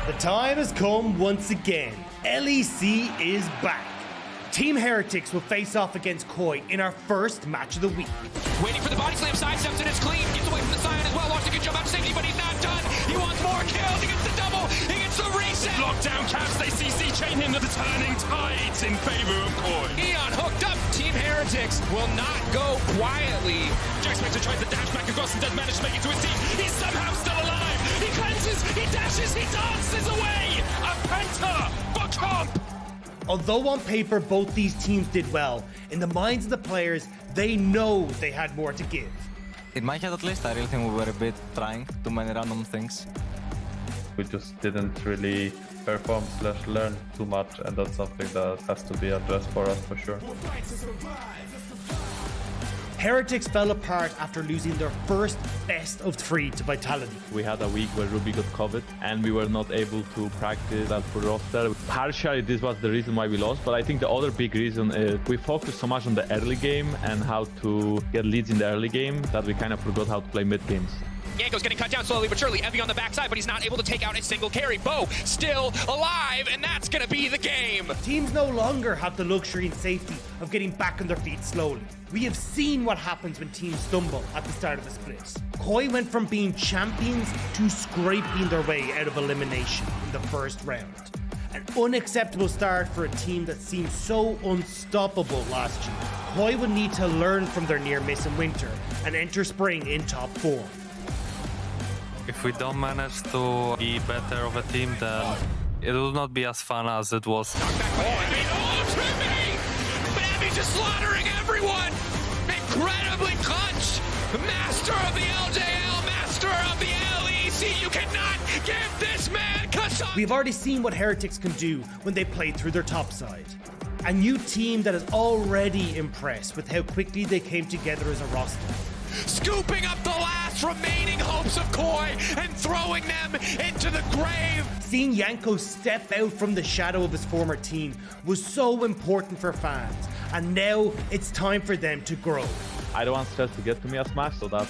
The time has come once again. LEC is back. Team Heretics will face off against KOI in our first match of the week. Waiting for the body slam, sidesteps it, it's clean, gets away from the Scion as well, wants to get jump out to safety, but he's not done. He wants more kills, he gets the double, he gets the reset. Lockdown caps, they CC chain him to the turning tides in favor of KOI. Eon hooked up, Team Heretics will not go quietly. Jackspektra tries to dash back across and does manage to make it to his team. He's somehow still alive. He cleanses, he dashes, he dances away. A penta for comp. Although on paper both these teams did well, in the minds of the players, they know they had more to give. In my head at least, I really think we were a bit trying too many random things. We just didn't really perform / learn too much, and that's something that has to be addressed for us for sure. Heretics fell apart after losing their first best of 3 to Vitality. We had a week where Ruby got COVID and we were not able to practice that full roster. Partially this was the reason why we lost, but I think the other big reason is we focused so much on the early game and how to get leads in the early game that we kind of forgot how to play mid games. Jankos getting cut down slowly but surely, Envy on the backside, but he's not able to take out a single carry. Bo still alive, and that's gonna be the game. Teams no longer have the luxury and safety of getting back on their feet slowly. We have seen what happens when teams stumble at the start of a split. KOI went from being champions to scraping their way out of elimination in the first round. An unacceptable start for a team that seemed so unstoppable last year. KOI would need to learn from their near miss in winter and enter spring in top form. If we don't manage to be better of a team, then it will not be as fun as it was. Trymbi! But Envy just slaughtering everyone! Incredibly clutch! Master of the LJL, master of the LEC! You cannot give this man Kassan! We've already seen what Heretics can do when they play through their top side. A new team that is already impressed with how quickly they came together as a roster. Scooping up the last remaining hopes of KOI and throwing them into the grave. Seeing Jankos step out from the shadow of his former team was so important for fans, and now it's time for them to grow. I don't want stress to get to me as much so that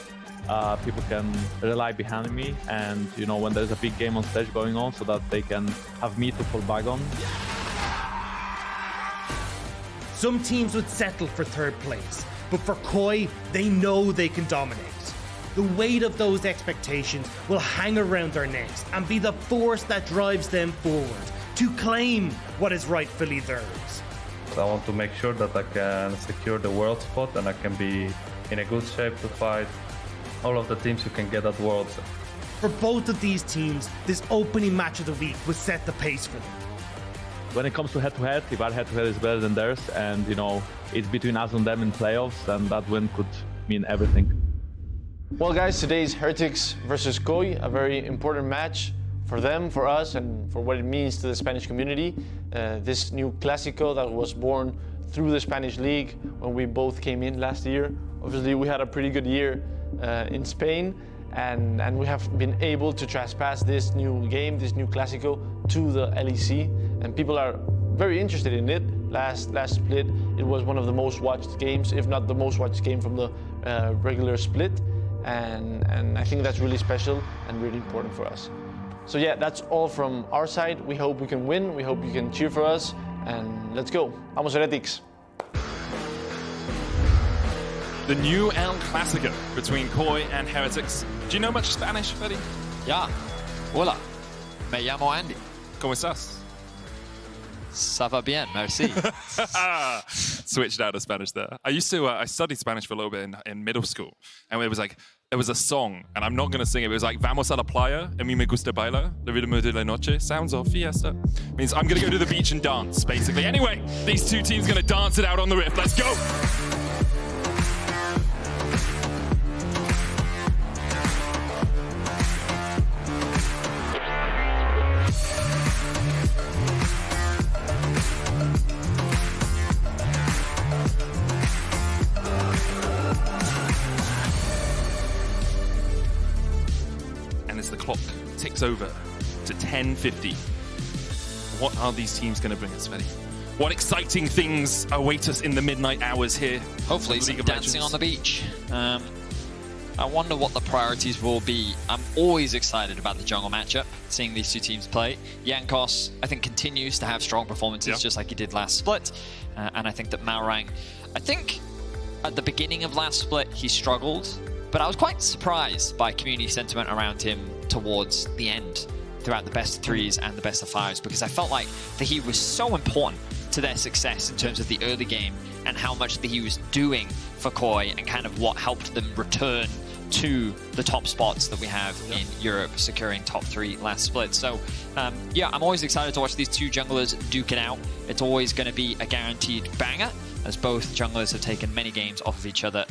people can rely behind me, and you know, when there's a big game on stage going on, so that they can have me to fall back on. Some teams would settle for third place, but for KOI, they know they can dominate. The weight of those expectations will hang around their necks and be the force that drives them forward to claim what is rightfully theirs. I want to make sure that I can secure the world spot and I can be in a good shape to fight all of the teams who can get at Worlds. For both of these teams, this opening match of the week will set the pace for them. When it comes to head-to-head, if our head-to-head is better than theirs, and you know, it's between us and them in playoffs, then that win could mean everything. Well guys, today's Heretics versus KOI, a very important match for them, for us, and for what it means to the Spanish community. This new Clásico that was born through the Spanish League when we both came in last year. Obviously we had a pretty good year in Spain, and we have been able to trespass this new game, this new Clásico, to the LEC, and people are very interested in it. Last split, it was one of the most watched games, if not the most watched game from the regular split, and I think that's really special and really important for us. So yeah, that's all from our side. We hope we can win, we hope you can cheer for us, and let's go. Vamos Heretics! The new El Clásico between KOI and Heretics. Do you know much Spanish, Vedi? Ya. Hola. Me llamo Andy. ¿Cómo estás? Ça va bien, merci. Switched out of Spanish there. I used to, I studied Spanish for a little bit in middle school. And it was like, there was a song, and I'm not going to sing it. It was like, Vamos a la playa, a mí me gusta bailar, el ritmo de la noche, sounds of fiesta. Means I'm going to go to the beach and dance, basically. Anyway, these two teams are going to dance it out on the rift. Let's go! As the clock ticks over to 10:50, what are these teams going to bring us, Vedi? What exciting things await us in the midnight hours here? Hopefully some League of dancing Legends. on the beach. I wonder what the priorities will be. I'm always excited about the jungle matchup, seeing these two teams play. Jankos, I think, continues to have strong performances, just like he did last split. And I think that Malrang, I think at the beginning of last split, he struggled, but I was quite surprised by community sentiment around him towards the end, throughout the best of threes and the best of fives, because I felt like that he was so important to their success in terms of the early game and how much that he was doing for KOI and kind of what helped them return to the top spots that we have in Europe, securing top 3 last split. So yeah, I'm always excited to watch these two junglers duke it out. It's always going to be a guaranteed banger, as both junglers have taken many games off of each other,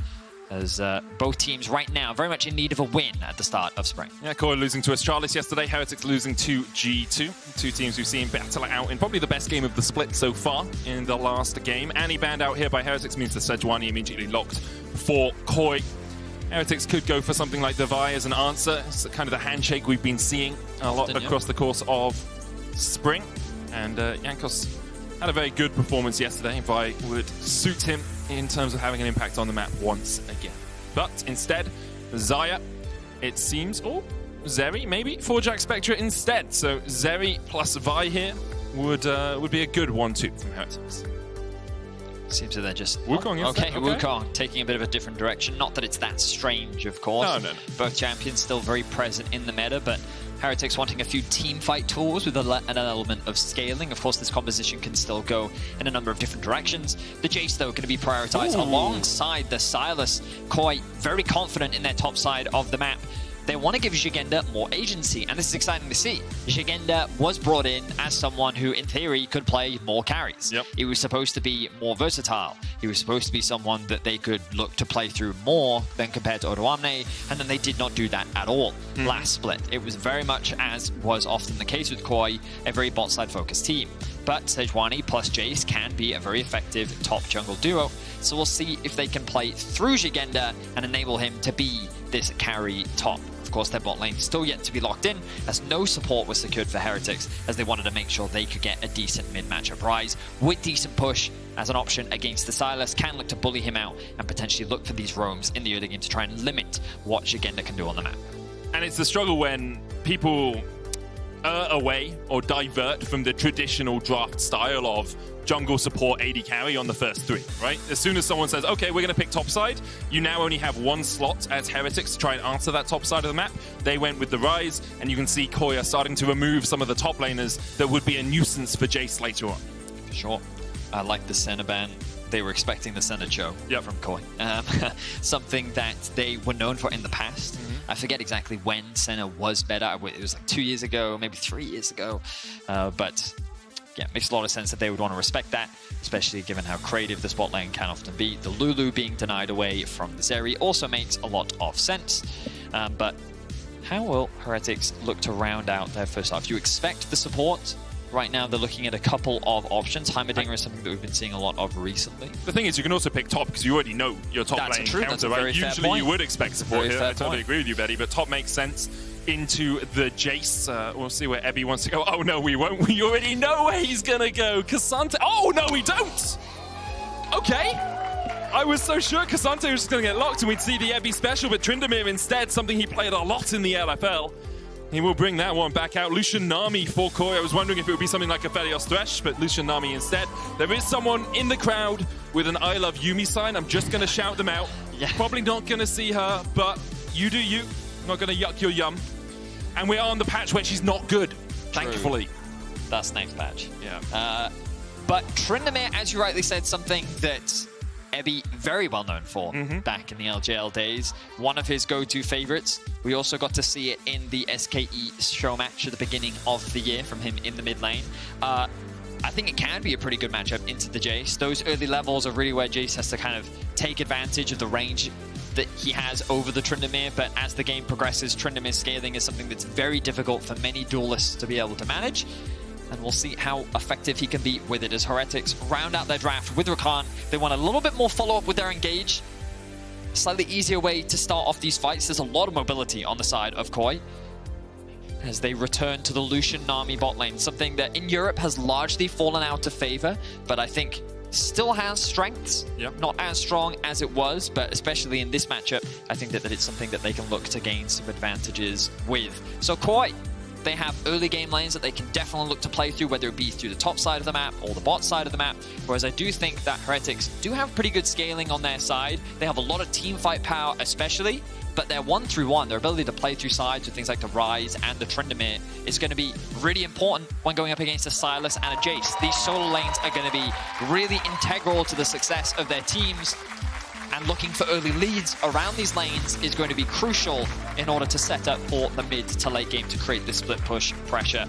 as both teams right now very much in need of a win at the start of spring. Yeah, KOI losing to Astralis yesterday, Heretics losing to G2. Two teams we've seen battle it out in probably the best game of the split so far in the last game. Annie banned out here by Heretics means the sejuani immediately locked for KOI. Heretics could go for something like the Vi as an answer. It's kind of the handshake we've been seeing a lot across the course of spring. And Jankos had a very good performance yesterday. Vi would suit him in terms of having an impact on the map once again. But instead, Xayah, it seems, or Zeri maybe, for Jackspektra instead. So Zeri plus Vi here would be a good 1-2 from Heretics. Seems that they're just... Wukong, okay, Wukong taking a bit of a different direction. Not that it's that strange, of course. No. Both champions still very present in the meta, but Heretics wanting a few team fight tools with an element of scaling. Of course, this composition can still go in a number of different directions. The Jayce, though, going to be prioritized alongside the Sylas. KOI very confident in their top side of the map. They want to give Szygenda more agency, and this is exciting to see. Szygenda was brought in as someone who, in theory, could play more carries. He was supposed to be more versatile. He was supposed to be someone that they could look to play through more than compared to Odoamne, and then they did not do that at all last split. It was very much, as was often the case with KOI, a very bot-side focused team. But sejuani plus Jayce can be a very effective top jungle duo, so we'll see if they can play through Szygenda and enable him to be this carry top. Of course, their bot lane still yet to be locked in, as no support was secured for Heretics, as they wanted to make sure they could get a decent mid-matchup. Ryze, with decent push as an option against the Sylas, can look to bully him out and potentially look for these roams in the early game to try and limit what Szygenda can do on the map. And it's the struggle when people away or divert from the traditional draft style of jungle support AD carry on the first 3, right? As soon as someone says, okay, we're going to pick top side, you now only have one slot as Heretics to try and answer that top side of the map. They went with the Ryze, and you can see KOI are starting to remove some of the top laners that would be a nuisance for Jayce later on. For sure. I like the center ban. They were expecting the center show from KOI. Something that they were known for in the past. I forget exactly when Senna was better. It was like 2 years ago, maybe 3 years ago. But yeah, it makes a lot of sense that they would want to respect that, especially given how creative the spot lane can often be. The Lulu being denied away from the Zeri also makes a lot of sense. But how will Heretics look to round out their first half? You expect the support. Right now, they're looking at a couple of options. Heimerdinger is something that we've been seeing a lot of recently. The thing is, you can also pick top because you already know your top lane counter, right? Usually you would expect support here. I totally agree with you, Betty, but top makes sense. Into the Jayce. We'll see where Ebby wants to go. Oh, no, we won't. We already know where he's going to go. K'Sante. Oh, no, we don't. Okay. I was so sure K'Sante was just going to get locked and we'd see the Ebby special, but Tryndamere instead, something he played a lot in the LFL. He will bring that one back out. Lucian Nami for KOI. I was wondering if it would be something like a Vedius Thresh, but Lucian Nami instead. There is someone in the crowd with an I love Yumi sign. I'm just going to shout them out. Probably not going to see her, but you do you. Not going to yuck your yum. And we are on the patch where she's not good, thankfully. That's next patch. Yeah. But Tryndamere, as you rightly said, something that Ebby very well known for back in the LJL days. One of his go-to favorites. We also got to see it in the SKE show match at the beginning of the year from him in the mid lane. I think it can be a pretty good matchup into the Jayce. Those early levels are really where Jayce has to kind of take advantage of the range that he has over the Tryndamere, but as the game progresses, Tryndamere's scaling is something that's very difficult for many duelists to be able to manage. And we'll see how effective he can be with it as Heretics round out their draft with Rakan. They want a little bit more follow-up with their engage. A slightly easier way to start off these fights. There's a lot of mobility on the side of KOI as they return to the Lucian Nami bot lane, something that in Europe has largely fallen out of favor, but I think still has strengths, not as strong as it was, but especially in this matchup, I think that it's something that they can look to gain some advantages with. So KOI, they have early game lanes that they can definitely look to play through, whether it be through the top side of the map or the bot side of the map, whereas I do think that Heretics do have pretty good scaling on their side. They have a lot of team fight power especially, but their 1-through-1, their ability to play through sides with things like the Ryze and the Tryndamere is going to be really important when going up against a Sylas and a Jayce. These solo lanes are going to be really integral to the success of their teams, and looking for early leads around these lanes is going to be crucial in order to set up for the mid to late game to create this split push pressure.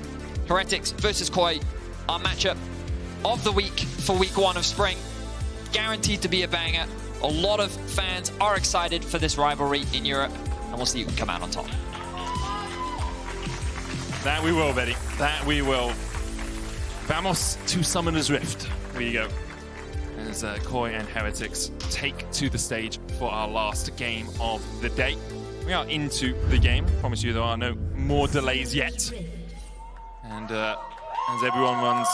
Heretics versus KOI, our matchup of the week for week 1 of Spring. Guaranteed to be a banger. A lot of fans are excited for this rivalry in Europe, and we'll see who can come out on top. That we will, Betty. That we will. Vamos to Summoner's Rift. There you go. As KOI and Heretics take to the stage for our last game of the day. We are into the game. I promise you there are no more delays yet. And as everyone runs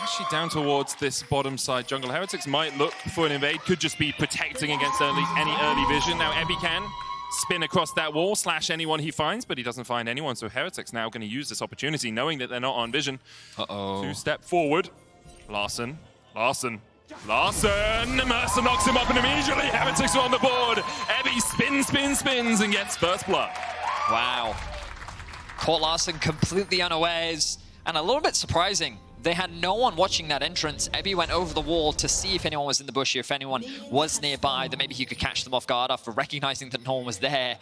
actually down towards this bottom side jungle, Heretics might look for an invade. Could just be protecting against any early vision. Now Ebby can spin across that wall, slash anyone he finds, but he doesn't find anyone. So Heretics now going to use this opportunity, knowing that they're not on vision, to step forward. Larssen. Mersa knocks him up, and immediately Heretics are on the board. Ebby spins, and gets first blood. Wow. Caught Larssen completely unawares, and a little bit surprising. They had no one watching that entrance. Ebby went over the wall to see if anyone was in the bush, if anyone was nearby, that maybe he could catch them off guard after recognizing that no one was there.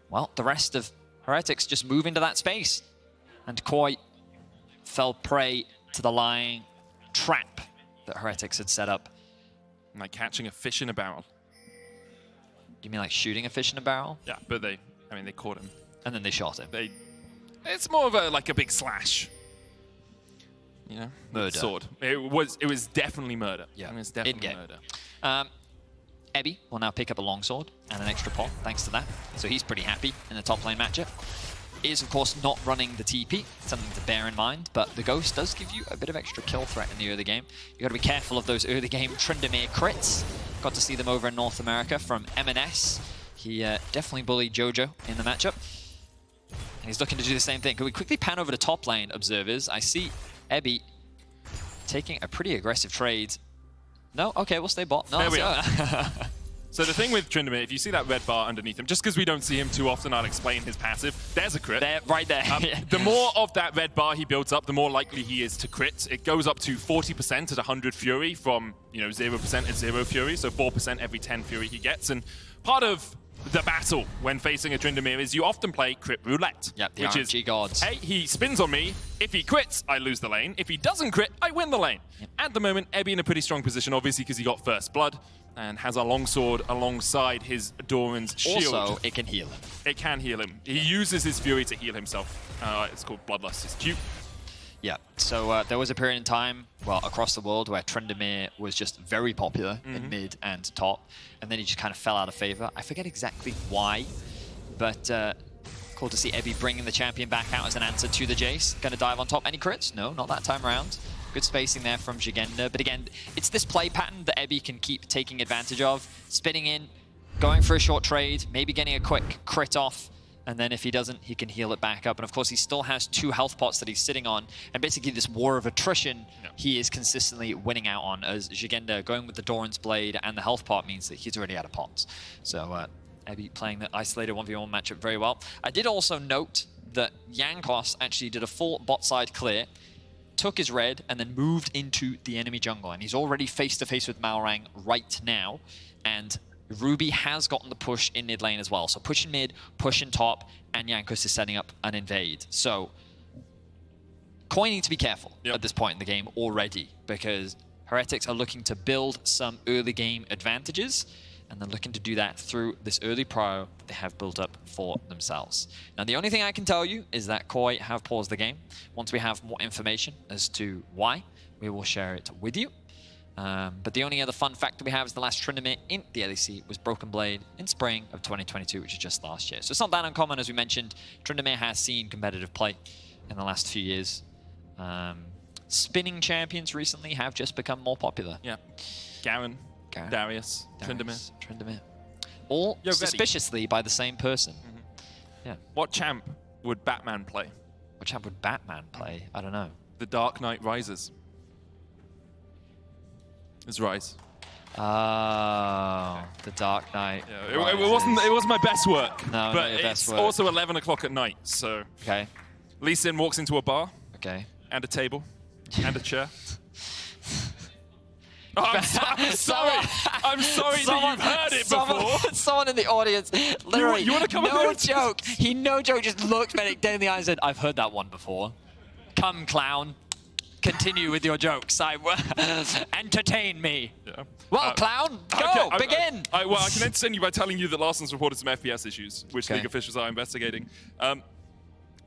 Well, the rest of Heretics just move into that space, and KOI fell prey to the lying trap that Heretics had set up. Like catching a fish in a barrel. You mean like shooting a fish in a barrel? Yeah, but they caught him. And then they shot him. It's more of like a big slash. You know? Murder. Sword. It was definitely murder. Yeah, it was definitely murder. Ebby will now pick up a longsword and an extra pot thanks to that. So he's pretty happy in the top lane matchup. Is, of course, not running the TP, something to bear in mind, but the Ghost does give you a bit of extra kill threat in the early game. You got to be careful of those early game Tryndamere crits. Got to see them over in North America from M&S. He definitely bullied Jojo in the matchup. And he's looking to do the same thing. Can we quickly pan over to top lane, observers? I see Ebby taking a pretty aggressive trade. No? Okay, we'll stay bot. No, there we are. So the thing with Tryndamere, if you see that red bar underneath him, just because we don't see him too often, I'll explain his passive. There's a crit. There, right there. The more of that red bar he builds up, the more likely he is to crit. It goes up to 40% at 100 Fury from, 0% at 0 Fury, so 4% every 10 Fury he gets. And part of the battle when facing a Tryndamere is you often play crit roulette. Yep, the which RNG is, gods. hey, he spins on me. If he crits, I lose the lane. If he doesn't crit, I win the lane. Yep. At the moment, Ebby in a pretty strong position, obviously, because he got first blood and has a longsword alongside his Doran's shield. Also, it can heal him. It can heal him. He uses his Fury to heal himself. It's called Bloodlust. It's cute. Yeah, so there was a period in time, well, across the world where Tryndamere was just very popular in mid and top, and then he just kind of fell out of favor. I forget exactly why, but cool to see Ebby bringing the champion back out as an answer to the Jayce. Gonna dive on top. Any crits? No, not that time around. Good spacing there from Szygenda, but again, it's this play pattern that Ebby can keep taking advantage of, spinning in, going for a short trade, maybe getting a quick crit off, and then if he doesn't, he can heal it back up. And of course, he still has 2 health pots that he's sitting on. And basically this war of attrition, he is consistently winning out on, as Szygenda going with the Doran's Blade and the health pot means that he's already out of pots. So Ebby playing the isolated 1v1 matchup very well. I did also note that Jankos actually did a full bot side clear, took his red, and then moved into the enemy jungle. And he's already face-to-face with Malrang right now. And Ruby has gotten the push in mid lane as well. So push in mid, push in top, and Jankos is setting up an invade. So KOI need to be careful at this point in the game already, because Heretics are looking to build some early game advantages, and they're looking to do that through this early prio that they have built up for themselves. Now, the only thing I can tell you is that KOI have paused the game. Once we have more information as to why, we will share it with you. But the only other fun fact that we have is the last Tryndamere in the LEC was Broken Blade in spring of 2022, which is just last year. So it's not that uncommon, as we mentioned. Tryndamere has seen competitive play in the last few years. spinning champions recently have just become more popular. Yeah. Garen, Darius, Tryndamere. All Yo, suspiciously by the same person. Yeah. What champ would Batman play? What champ would Batman play? I don't know. The Dark Knight Rises. It's Ryze. Oh, the Dark Knight. Yeah, it wasn't my best work. No, but not your best it's work. also 11 o'clock at night, so. Okay. Lee Sin walks into a bar. Okay. And a table. And a chair. Oh, I'm sorry. I'm sorry that you've heard it before. Someone in the audience, literally, you wanna come no over? joke. He no joke just looked Medic dead in the eye and said, "I've heard that one before. Come, clown. Continue with your jokes. Entertain me." Yeah. Well, clown, go, begin. Well, I can entertain you by telling you that Larssen's reported some FPS issues, which league officials are investigating.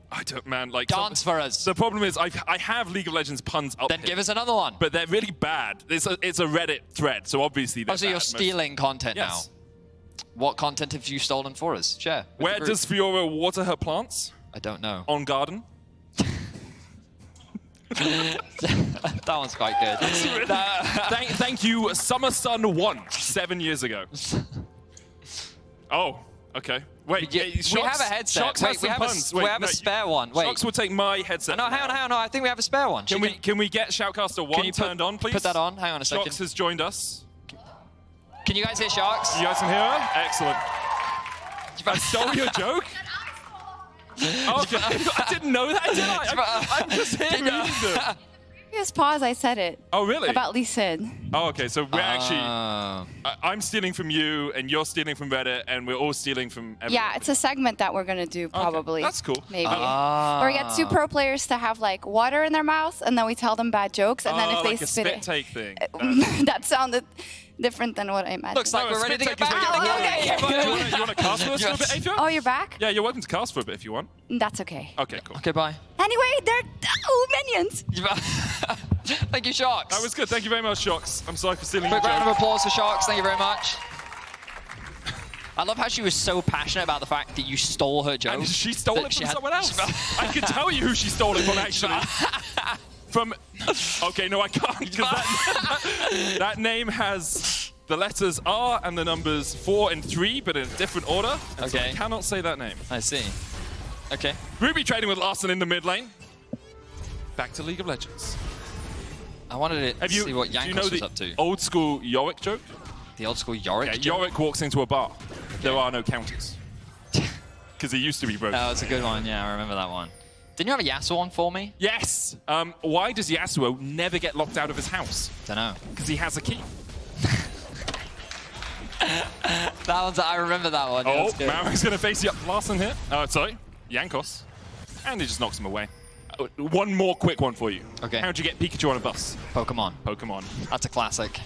I don't, man, like... Dance for us. The problem is, I have League of Legends puns up Then here, give us another one. but they're really bad. It's a Reddit thread, so obviously they're Oh, so you're stealing content now. What content have you stolen for us? Share. with Where the group. does Fiora water her plants? I don't know. On garden. That one's quite good. Thank you, Summer Sun 1, 7 years ago. Oh, okay. Wait, we have a headset. Shocks Wait, has some puns. we have a spare one. Wait. Shocks will take my headset. No, hang on. I think we have a spare one. Can we get Shoutcaster 1 turned on, please? Put that on. Hang on a second. Shocks has joined us. Can you guys hear Sharks? You guys can hear her? Excellent. I stole your joke? Oh, okay. I didn't know that, did I? I'm just here reading them. Just pause, I said it. Oh, really? About Lee Sin. Oh, okay. So we're actually... I'm stealing from you, and you're stealing from Reddit, and we're all stealing from everyone. Yeah, it's a segment that we're going to do, probably. That's cool. Maybe. Or we get two pro players to have, like, water in their mouths, and then we tell them bad jokes, and then if they like a spit spit it... take thing. That sounded different than what I imagined. Looks like we're ready to get back. You want to cast for us for a bit, Aethra? Oh, you're back? Yeah, you're welcome to cast for a bit if you want. That's okay. Okay, cool. Okay, bye. Anyway, they're... Oh, minions! Thank you, Sharks. That was good. Thank you very much, Shocks. I'm sorry for stealing your Quick round of joke. applause for Sharks. Thank you very much. I love how she was so passionate about the fact that you stole her joke. And she stole it from someone else. I can tell you who she stole it from, actually. From... Okay, no, I can't. Because that name has the letters R and the numbers 4 and 3, but in a different order. Okay. So I cannot say that name. I see. Okay. Ruby trading with Larssen in the mid lane. Back to League of Legends. I wanted to see what do you Jankos know was the up to. old school Yorick joke? The old school Yorick Yeah, joke? Yorick walks into a bar. There are no counters. Because he used to be broken. Oh, it's a good one. Yeah, I remember that one. Didn't you have a Yasuo one for me? Yes. Why does Yasuo never get locked out of his house? Don't know. Because he has a key. That one's. I remember that one. Oh, Malrang's going to face Larssen here. Sorry, Jankos. And he just knocks him away. One more quick one for you. Okay. How'd you get Pikachu on a bus? Pokemon. Pokemon. That's a classic.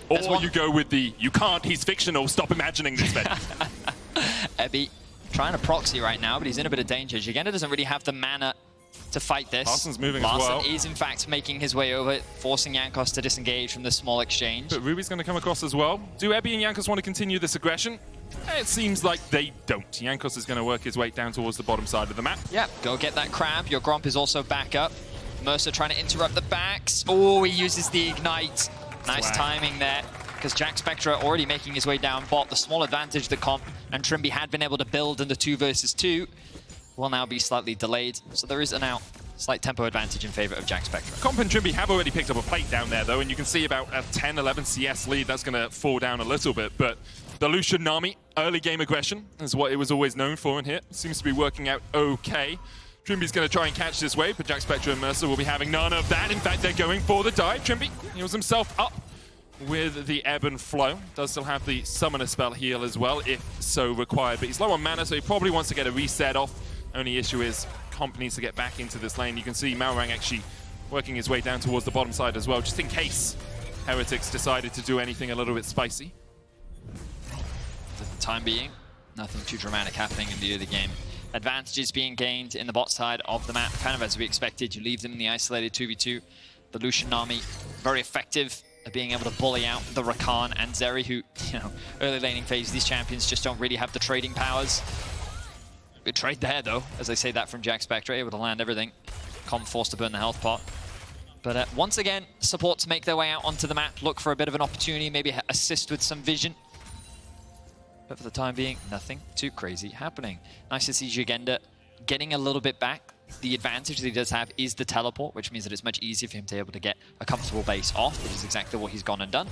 Or you go with the, you can't, he's fictional, stop imagining this bed. Ebby trying to proxy right now, but he's in a bit of danger. Szygenda doesn't really have the mana to fight this. Larssen's moving as well. Larssen is, in fact, making his way over, forcing Jankos to disengage from the small exchange. But Ruby's going to come across as well. Do Ebby and Jankos want to continue this aggression? It seems like they don't. Jankos is going to work his way down towards the bottom side of the map. Yeah, go get that crab. Your Gromp is also back up. Mersa trying to interrupt the backs. Oh, he uses the Ignite. Nice timing there, because Jackspektra already making his way down bot. The small advantage that Comp and Trymbi had been able to build in the 2 versus 2 will now be slightly delayed. So there is a now slight tempo advantage in favor of Jackspektra. Comp and Trymbi have already picked up a plate down there, though, and you can see about a 10-11 CS lead. That's going to fall down a little bit, but the Lucian Nami, early game aggression, is what it was always known for in here. Seems to be working out okay. Trymbi's going to try and catch this wave, but Jackspektra and Mersa will be having none of that. In fact, they're going for the dive. Trymbi heals himself up with the ebb and flow. Does still have the summoner spell heal as well, if so required. But he's low on mana, so he probably wants to get a reset off. Only issue is Comp needs to get back into this lane. You can see Malrang actually working his way down towards the bottom side as well, just in case Heretics decided to do anything a little bit spicy. For the time being, nothing too dramatic happening in the early game. Advantages being gained in the bot side of the map, kind of as we expected. You leave them in the isolated 2v2. The Lucian Nami, very effective at being able to bully out the Rakan and Zeri, who, you know, early laning phase, these champions just don't really have the trading powers. Good trade there, though, as I say that from Jackspektra, able to land everything. Comp forced to burn the health pot. But once again, supports make their way out onto the map, look for a bit of an opportunity, maybe assist with some vision. But for the time being, nothing too crazy happening. Nice to see Szygenda getting a little bit back. The advantage that he does have is the teleport, which means that it's much easier for him to be able to get a comfortable base off, which is exactly what he's gone and done.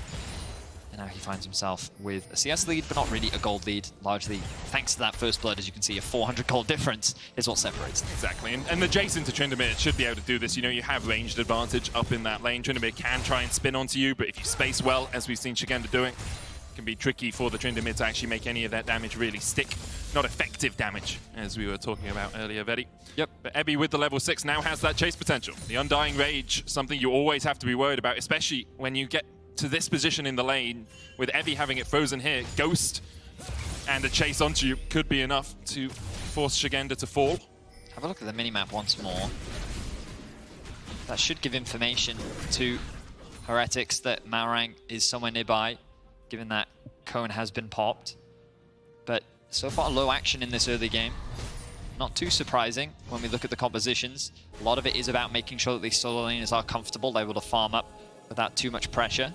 And now he finds himself with a CS lead, but not really a gold lead, largely thanks to that first blood. As you can see, a 400 gold difference is what separates them. Exactly, and the Jayce into Tryndamere should be able to do this. You know, you have ranged advantage up in that lane. Tryndamere can try and spin onto you, but if you space well, as we've seen Szygenda doing, it can be tricky for the Tryndamere to actually make any of that damage really stick. Not effective damage, as we were talking about earlier, Vedi. Yep. But Ebby with the level 6 now has that chase potential. The Undying Rage, something you always have to be worried about, especially when you get to this position in the lane, with Evie having it frozen here. Ghost and a chase onto you could be enough to force Szygenda to fall. Have a look at the minimap once more. That should give information to Heretics that Malrang is somewhere nearby, given that cone has been popped. But so far, low action in this early game. Not too surprising when we look at the compositions. A lot of it is about making sure that these solo laners are comfortable, they're able to farm up without too much pressure.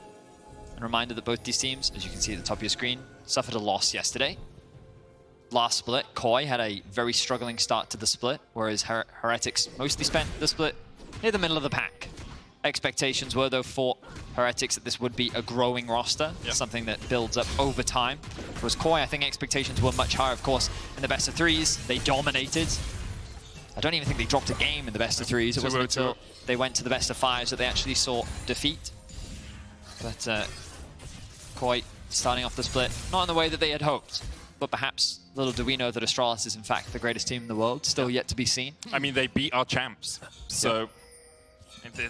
And a reminder that both these teams, as you can see at the top of your screen, suffered a loss yesterday. Last split, KOI had a very struggling start to the split, whereas Heretics mostly spent the split near the middle of the pack. Expectations were, though, for Heretics that this would be a growing roster, something that builds up over time. Whereas KOI, I think expectations were much higher, of course, in the best of threes. They dominated. I don't even think they dropped a game in the best of threes. It wasn't until they went to the best of fives that they actually saw defeat. But KOI starting off the split, not in the way that they had hoped. But perhaps, little do we know that Astralis is in fact the greatest team in the world, still yet to be seen. I mean, they beat our champs, so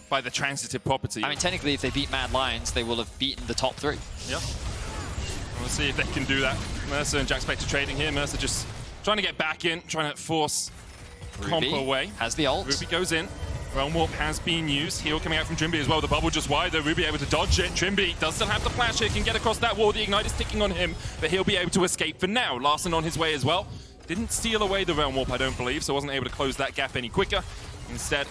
by the transitive property. I mean, technically, if they beat Mad Lions, they will have beaten the top 3. Yeah. We'll see if they can do that. Mersa and Jackspektra trading here. Mersa just trying to get back in, trying to force Comp away. Has the ult. Ruby goes in. Realm Warp has been used. Heal coming out from Trymbi as well. The bubble just wide, though. Ruby able to dodge it. Trymbi does still have the flash here. Can get across that wall. The Ignite is ticking on him, but he'll be able to escape for now. Larssen on his way as well. Didn't steal away the Realm Warp, I don't believe, so wasn't able to close that gap any quicker. Instead,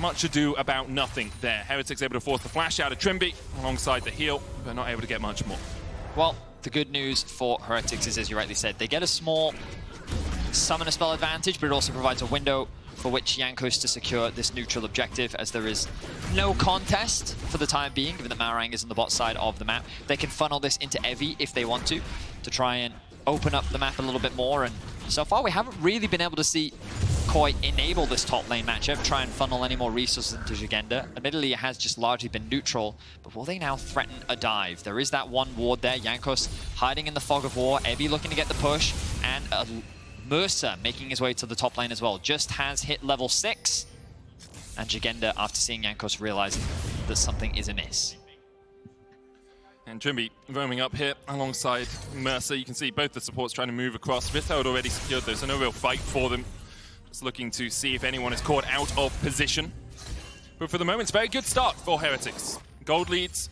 much ado about nothing there. Heretics able to force the flash out of Trymbi alongside the heal, but not able to get much more. Well, the good news for Heretics is, as you rightly said, they get a small summoner spell advantage, but it also provides a window for which Jankos to secure this neutral objective, as there is no contest for the time being, given that Malrang is on the bot side of the map. They can funnel this into Evie if they want to try and open up the map a little bit more, and so far we haven't really been able to see KOI enable this top lane matchup, try and funnel any more resources into Szygenda. Admittedly, it has just largely been neutral, but will they now threaten a dive? There is that one ward there, Jankos hiding in the fog of war, Evie looking to get the push, and Mersa making his way to the top lane as well. Just has hit level 6, and Szygenda, after seeing Jankos, realizing that something is amiss. And Trymbi roaming up here alongside Mersa. You can see both the supports trying to move across. Vitheld already secured though, so no real fight for them. Just looking to see if anyone is caught out of position. But for the moment, it's a very good start for Heretics. Gold leads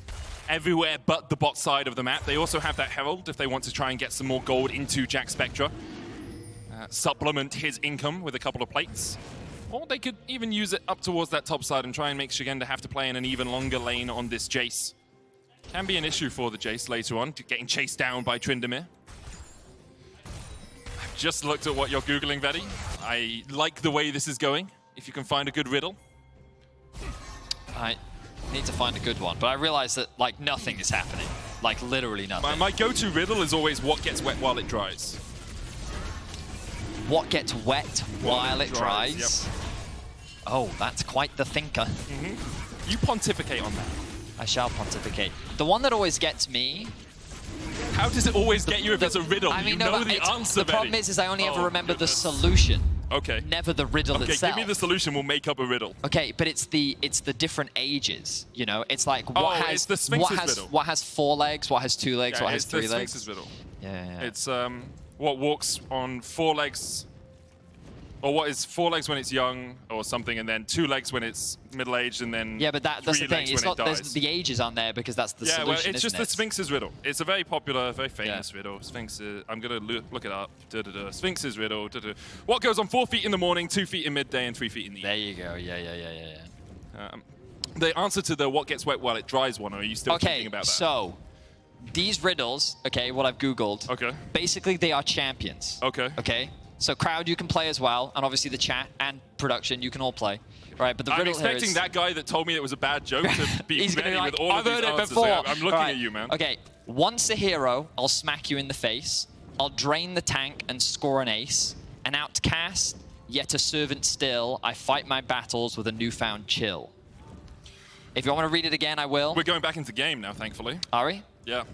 everywhere but the bot side of the map. They also have that Herald if they want to try and get some more gold into Jackspektra. Supplement his income with a couple of plates. Or they could even use it up towards that top side and try and make Szygenda have to play in an even longer lane on this Jayce. Can be an issue for the Jayce later on, getting chased down by Tryndamere. I've just looked at what you're Googling, Vedi. I like the way this is going, if you can find a good riddle. I need to find a good one, but I realize that, like, nothing is happening. Like, literally nothing. My go-to riddle is always what gets wet while it dries. What gets wet while it dries? Yep. Oh, that's quite the thinker. You pontificate on that. I shall pontificate. The one that always gets me... How does it always get you if it's a riddle? I mean, you no, know the answer, the problem is I only ever remember the solution. Okay. Never the riddle itself. Give me the solution, we'll make up a riddle. Okay, but it's the different ages, you know? It's like it's the Sphinx's riddle. What has 4 legs, what has 2 legs, what has 3 legs. It's the Sphinx's riddle. Yeah. It's what walks on 4 legs, or what is 4 legs when it's young or something, and then 2 legs when it's middle-aged, and then yeah, but that's the thing. It's not the ages aren't there because that's the solution. Yeah, well, it's just the Sphinx's riddle. It's a very popular, very famous riddle. Sphinx. I'm gonna look it up. Sphinx's riddle. What goes on 4 feet in the morning, 2 feet in midday, and 3 feet in the evening? There you go. Yeah. the answer to the what gets wet while it dries one, or are you still thinking about that? So these riddles, okay, what I've Googled. Okay. Basically, they are champions. Okay. Okay. So crowd, you can play as well, and obviously the chat and production, you can all play. Right, but the riddle here is... I'm expecting that guy that told me it was a bad joke to be He's ready gonna be with like, all I've of heard these it answers. before. So I'm looking Right. at you, man. Okay, once a hero, I'll smack you in the face. I'll drain the tank and score an ace. An outcast, yet a servant still. I fight my battles with a newfound chill. If you want me to read it again, I will. We're going back into game now, thankfully. Are we? Yeah.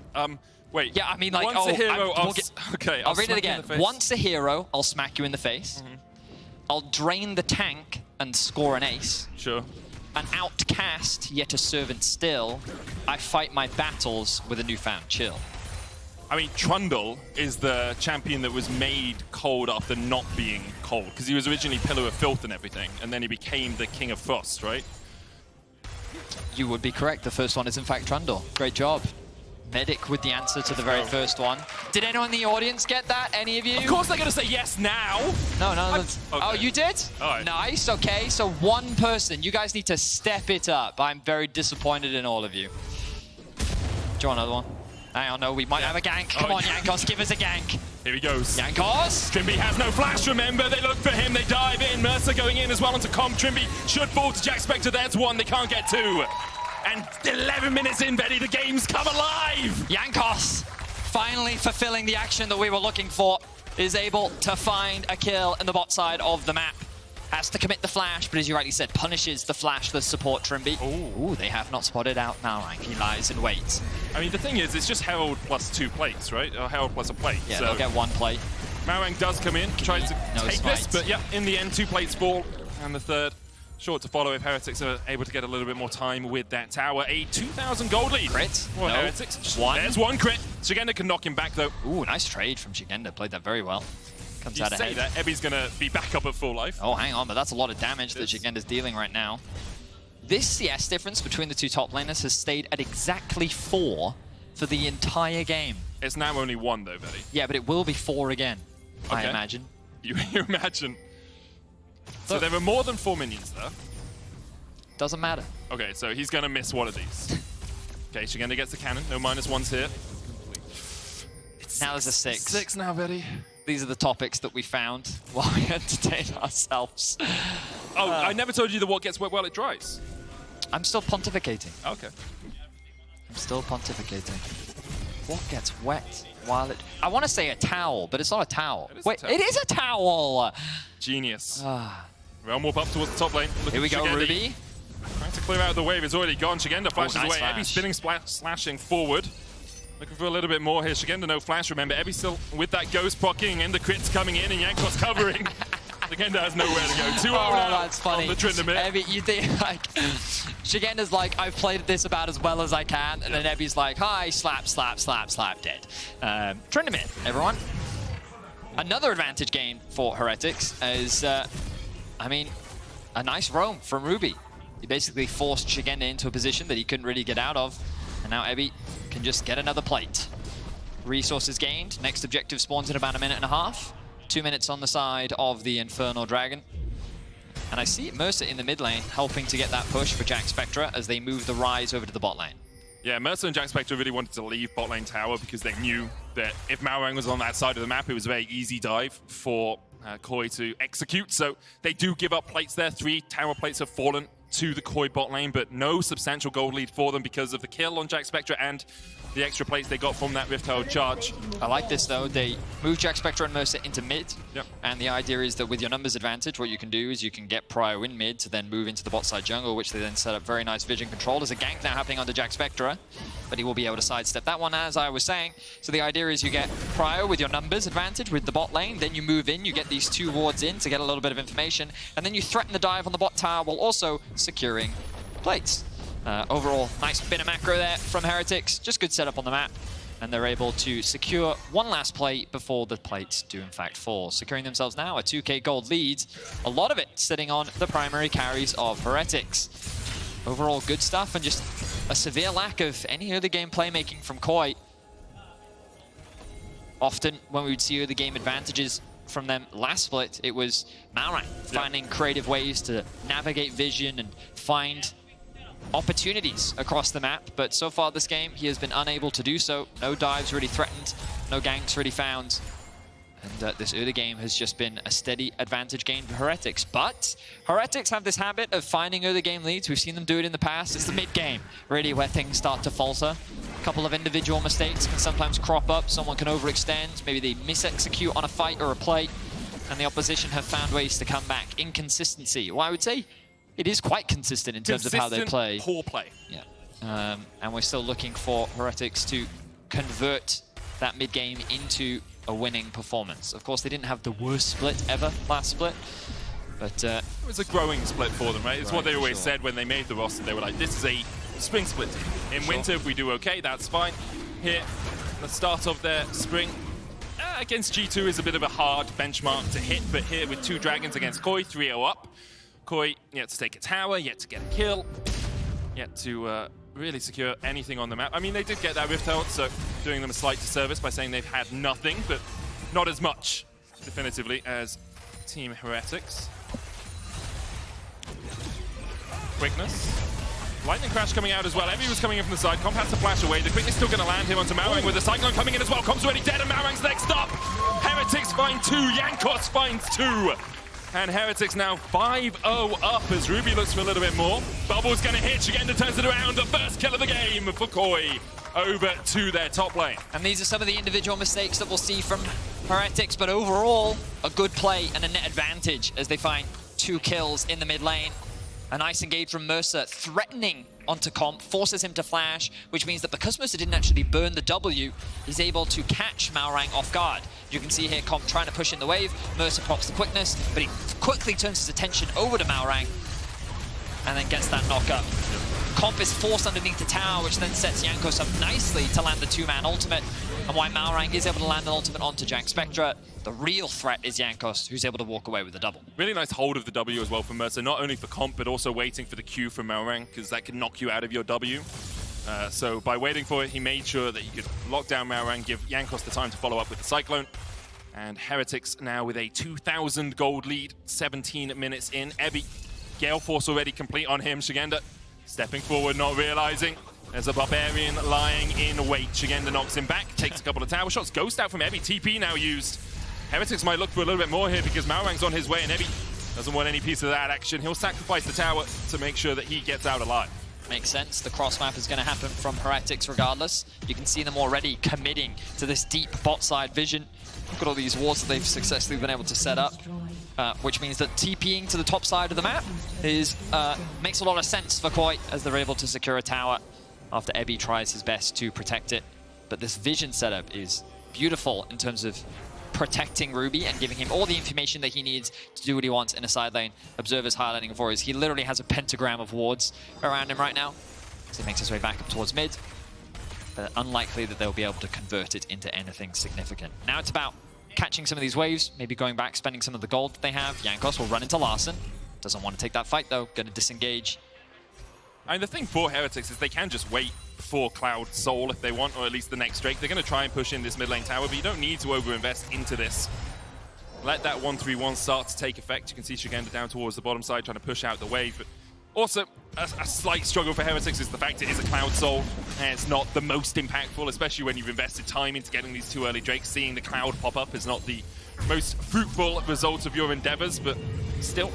Wait. Yeah, I mean, like, once a hero, okay, I'll read it again. Once a hero, I'll smack you in the face. I'll drain the tank and score an ace. Sure. An outcast, yet a servant still. I fight my battles with a newfound chill. I mean, Trundle is the champion that was made cold after not being cold, because he was originally Pillar of Filth and everything, and then he became the King of Frost, right? You would be correct. The first one is in fact Trundle. Great job. Medic with the answer to the very first one. Did anyone in the audience get that? Any of you? Of course they're going to say yes now. No. That's... Okay. Oh, you did? All right. Nice. Okay, so one person. You guys need to step it up. I'm very disappointed in all of you. Do you want another one? Hang on, no, we might have a gank. Come on, Jankos, give us a gank. Here he goes. Jankos! Trymbi has no flash, remember. They look for him, they dive in. Mersa going in as well onto comp. Trymbi should fall to Jackspektra. That's one, they can't get two. And 11 minutes in, Betty, the game's come alive! Jankos, finally fulfilling the action that we were looking for, is able to find a kill in the bot side of the map. Has to commit the flash, but as you rightly said, punishes the flash that support Trymbi. Ooh, they have not spotted out Malrang. He lies in wait. I mean, the thing is, it's just Herald plus 2 plates, right? Or Herald plus a plate. Yeah, so they'll get one plate. Malrang does come in, tries to take this, but yeah, in the end, 2 plates fall, and the third short to follow if Heretics are able to get a little bit more time with that tower. A 2,000 gold lead. Crit? Well, No. Heretics. One. There's one crit. Szygenda can knock him back, though. Ooh, nice trade from Szygenda. Played that very well. Comes out You say ahead. that, Ebby's going to be back up at full life. Oh, hang on, but that's a lot of damage that Szygenda's dealing right now. This CS difference between the two top laners has stayed at exactly 4 for the entire game. It's now only 1, though, Betty. Yeah, but it will be 4 again, I Okay. imagine. You imagine. So there were more than 4 minions there. Doesn't matter. Okay, so he's going to miss one of these. Okay, Szygenda gets the cannon. No -1s here. Now there's a 6. 6 now, Betty. These are the topics that we found while we entertain ourselves. Oh, I never told you the what gets wet while it dries. I'm still pontificating. Okay. I'm still pontificating. What gets wet while it... I want to say a towel, but it's not a towel. It is a Wait, towel. it is a towel! Genius. Realm warp up towards the top lane. Look Here we at go, Szygenda. Ruby. Trying to clear out the wave. It's already gone. Szygenda flashes nice away. flash. Ebby spinning, slashing forward. Looking for a little bit more here. Szygenda no flash. Remember, Ebby still with that ghost procking and the crits coming in and Jankos covering. Szygenda has nowhere to go. 2-0 now that's funny. on the Tryndamere. Ebby, you think, like, Szygenda's like, I've played this about as well as I can, and then Ebby's like, hi, slap, slap, slap, slap, dead. Tryndamere, everyone. Another advantage gained for Heretics is, I mean, a nice roam from Ruby. He basically forced Szygenda into a position that he couldn't really get out of, and now Ebby can just get another plate. Resources gained. Next objective spawns in about 1.5 minutes. 2 minutes on the side of the Infernal Dragon. And I see Mersa in the mid lane helping to get that push for Jackspektra as they move the Ryze over to the bot lane. Yeah, Mersa and Jackspektra really wanted to leave bot lane tower because they knew that if Malrang was on that side of the map, it was a very easy dive for KOI to execute. So they do give up plates there. 3 tower plates have fallen to the KOI bot lane, but no substantial gold lead for them because of the kill on Jackspektra and the extra plates they got from that Rift Herald charge. I like this though. They move Jackspektra and Mersa into mid. Yep. And the idea is that with your numbers advantage, what you can do is you can get Prio in mid to then move into the bot side jungle, which they then set up very nice vision control. There's a gank now happening onto Jackspektra, but he will be able to sidestep that one, as I was saying. So the idea is you get Prio with your numbers advantage with the bot lane, then you move in, you get these 2 wards in to get a little bit of information, and then you threaten the dive on the bot tower while also securing plates. Overall, nice bit of macro there from Heretics. Just good setup on the map. And they're able to secure one last plate before the plates do in fact fall. Securing themselves now a 2k gold lead. A lot of it sitting on the primary carries of Heretics. Overall, good stuff and just a severe lack of any early game playmaking from KOI. Often when we would see early game advantages from them last split, it was Malrang finding creative ways to navigate vision and find opportunities across the map, but so far this game, he has been unable to do so. No dives really threatened, no ganks really found. And this early game has just been a steady advantage gain for Heretics. But Heretics have this habit of finding early game leads. We've seen them do it in the past. It's the mid game, really, where things start to falter. A couple of individual mistakes can sometimes crop up. Someone can overextend. Maybe they mis-execute on a fight or a play. And the opposition have found ways to come back. Inconsistency. Well, I would say it is quite consistent in terms of how they play. Poor play. Yeah. And we're still looking for Heretics to convert that mid game into a winning performance. Of course, they didn't have the worst split ever last split, but it was a growing split for them, right? It's what they always said when they made the roster. They were like, this is a spring split team. In winter, if we do okay, that's fine. Here, the start of their spring against G2 is a bit of a hard benchmark to hit, but here with 2 dragons against KOI, 3-0 up. KOI yet to take a tower, yet to get a kill, yet to really secure anything on the map. I mean, they did get that Rift out, so doing them a slight disservice by saying they've had nothing, but not as much, definitively, as Team Heretics. Quickness. Lightning Crash coming out as well. Evie was coming in from the side. Comp has to flash away. The quickness still going to land him onto Malrang with the Cyclone coming in as well. Comp's already dead and Malrang's next up. Heretics find 2. Jankos finds 2. And Heretics now 5-0 up as Ruby looks for a little bit more. Bubble's going to hit. Szygenda turns it around. The first kill of the game for KOI over to their top lane. And these are some of the individual mistakes that we'll see from Heretics, but overall, a good play and a net advantage as they find 2 kills in the mid lane. A nice engage from Mersa, threatening onto Comp, forces him to flash, which means that because Mersa didn't actually burn the W, he's able to catch Malrang off guard. You can see here Comp trying to push in the wave, Mersa procs the quickness, but he quickly turns his attention over to Malrang and then gets that knock up. Comp is forced underneath the tower, which then sets Jankos up nicely to land the 2-man ultimate. And while Malrang is able to land an ultimate onto Jackspektra, the real threat is Jankos, who's able to walk away with the double. Really nice hold of the W as well from Mersa, not only for Comp, but also waiting for the Q from Malrang, because that can knock you out of your W. So by waiting for it, he made sure that he could lock down Malrang, give Jankos the time to follow up with the Cyclone. And Heretics now with a 2,000 gold lead, 17 minutes in. Ebby, Gale Force already complete on him. Szygenda stepping forward, not realizing. There's a Barbarian lying in wait. Szygenda knocks him back, takes a couple of tower shots. Ghost out from Ebby, TP now used. Heretics might look for a little bit more here because Malrang's on his way and Ebby doesn't want any piece of that action. He'll sacrifice the tower to make sure that he gets out alive. Makes sense. The cross map is going to happen from Heretics regardless. You can see them already committing to this deep bot side vision. Look at all these wards that they've successfully been able to set up, which means that TPing to the top side of the map is makes a lot of sense for KOI as they're able to secure a tower after Ebby tries his best to protect it. But this vision setup is beautiful in terms of protecting Ruby and giving him all the information that he needs to do what he wants in a side lane. Observer's highlighting for us. He literally has a pentagram of wards around him right now. So he makes his way back up towards mid. But unlikely that they'll be able to convert it into anything significant. Now it's about catching some of these waves, maybe going back, spending some of the gold that they have. Jankos will run into Larssen. Doesn't want to take that fight though, going to disengage. And the thing for Heretics is they can just wait for Cloud Soul if they want, or at least the next Drake. They're going to try and push in this mid lane tower, but you don't need to overinvest into this. Let that 1-3-1 start to take effect. You can see Szygenda down towards the bottom side trying to push out the wave, but also a slight struggle for Heretics is the fact it is a Cloud Soul, and it's not the most impactful, especially when you've invested time into getting these 2 early Drakes. Seeing the Cloud pop up is not the most fruitful result of your endeavors, but still,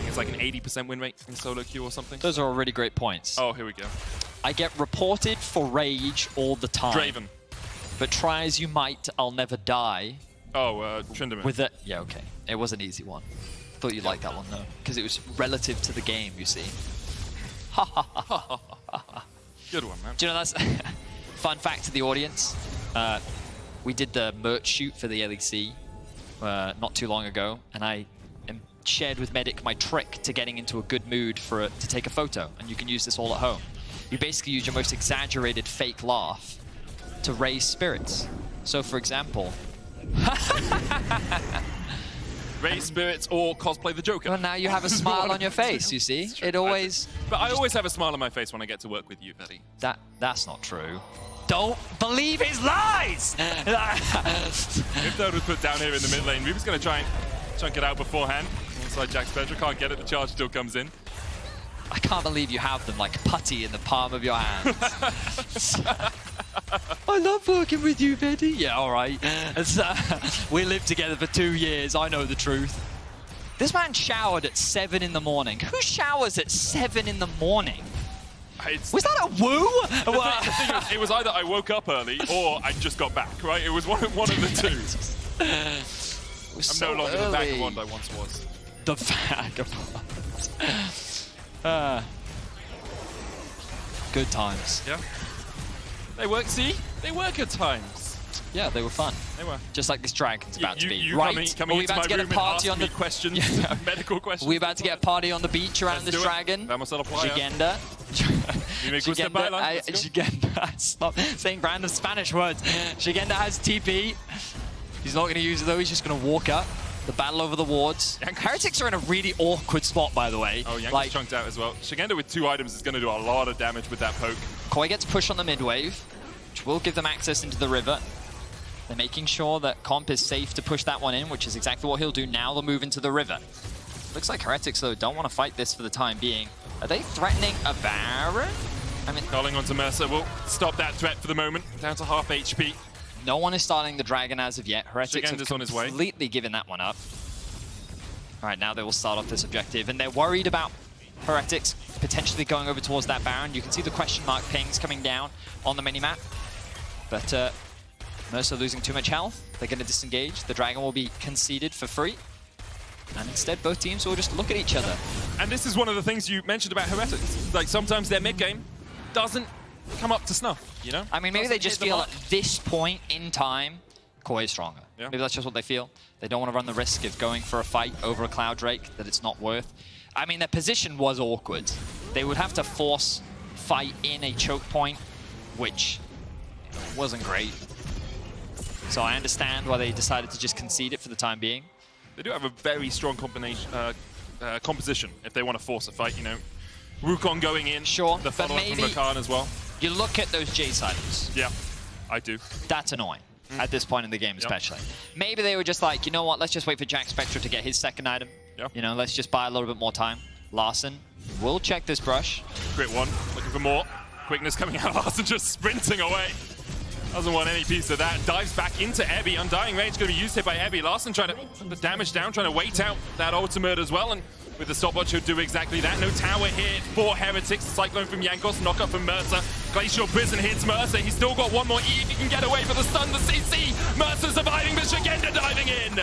it's like an 80% win rate in solo queue or something. Those are really great points. Oh, here we go. I get reported for rage all the time. Draven. But try as you might, I'll never die. Oh, Tryndamere. With it, yeah, okay. It was an easy one. Thought you'd like that one though, because it was relative to the game, you see. Ha ha ha ha. Good one, man. Do you know that's fun fact to the audience? We did the merch shoot for the LEC not too long ago, and I shared with Medic my trick to getting into a good mood to take a photo, and you can use this all at home. You basically use your most exaggerated fake laugh to raise spirits. So for example, raise spirits or cosplay the Joker. Well, now you have a smile on your face, you see? It always... But I always have a smile on my face when I get to work with you, Valée. That's not true. Don't believe his lies! If that was put down here in the mid lane, Ruby's going to try and chunk it out beforehand. Inside Jackspektra, can't get it, the charge still comes in. I can't can't believe you have them like putty in the palm of your hands. I love working with you, Vedi. Yeah, all right. We lived together for 2 years. I know the truth. This man showered at 7 in the morning. Who showers at 7 in the morning? Was that a woo? It was either I woke up early or I just got back, right? It was one of the two. I'm no longer the vagabond I once was. The vagabond. Good times. Yeah. They work, see? They work at times. Yeah, they were fun. They were. Just like this dragon's about to be. You Right? coming Are we into about my to get a room and party on asking the me questions, medical questions? We about to get a party on the beach around this dragon? Szygenda. Szygenda. Stop saying random Spanish words. Szygenda has TP. He's not going to use it though. He's just going to walk up. The battle over the wards. Heretics are in a really awkward spot, by the way. Oh, Jankos chunked out as well. Szygenda with 2 items is going to do a lot of damage with that poke. KOI gets pushed on the mid wave, which will give them access into the river. They're making sure that Comp is safe to push that one in, which is exactly what he'll do now. They'll move into the river. Looks like Heretics, though, don't want to fight this for the time being. Are they threatening a Baron? I mean, calling onto Mersa will stop that threat for the moment. Down to half HP. No one is starting the dragon as of yet. Heretics have on his way. Completely given that one up. All right, now they will start off this objective, and they're worried about Heretics potentially going over towards that Baron. You can see the question mark pings coming down on the minimap. But Mersa losing too much health. They're going to disengage. The dragon will be conceded for free. And instead, both teams will just look at each other. And this is one of the things you mentioned about Heretics. Like, sometimes their mid-game doesn't come up to snuff, you know? I mean, maybe they just feel at this point in time, KOI is stronger. Yeah. Maybe that's just what they feel. They don't want to run the risk of going for a fight over a Cloud Drake that it's not worth. I mean, their position was awkward. They would have to force fight in a choke point, which wasn't great. So I understand why they decided to just concede it for the time being. They do have a very strong combination, composition if they want to force a fight, you know. Wukong going in, sure, the follow-up from Rakan as well. You look at those Jayce items. Yeah, I do. That's annoying. At this point in the game, especially. Maybe they were just like, you know what, let's just wait for Jackspektra to get his second item. You know, let's just buy a little bit more time. Larssen will check this brush. Crit one, looking for more. Quickness coming out, Larssen just sprinting away. Doesn't want any piece of that. Dives back into Ebby. Undying Rage going to be used here by Ebby. Larssen trying to put the damage down, trying to wait out that ultimate as well. And with the stopwatch, he'll do exactly that. No tower here for Heretics. Cyclone from Jankos, knock up from Mersa. Glacial Prison hits Mersa. He's still got one more E if he can get away for the stun. The CC. Mersa surviving, but Szygenda diving in.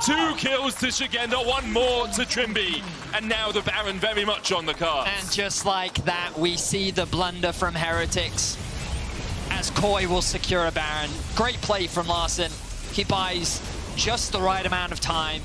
2 kills to Szygenda, 1 more to Trymbi. And now the Baron very much on the cards. And just like that, we see the blunder from Heretics as KOI will secure a Baron. Great play from Larssen. He buys just the right amount of time,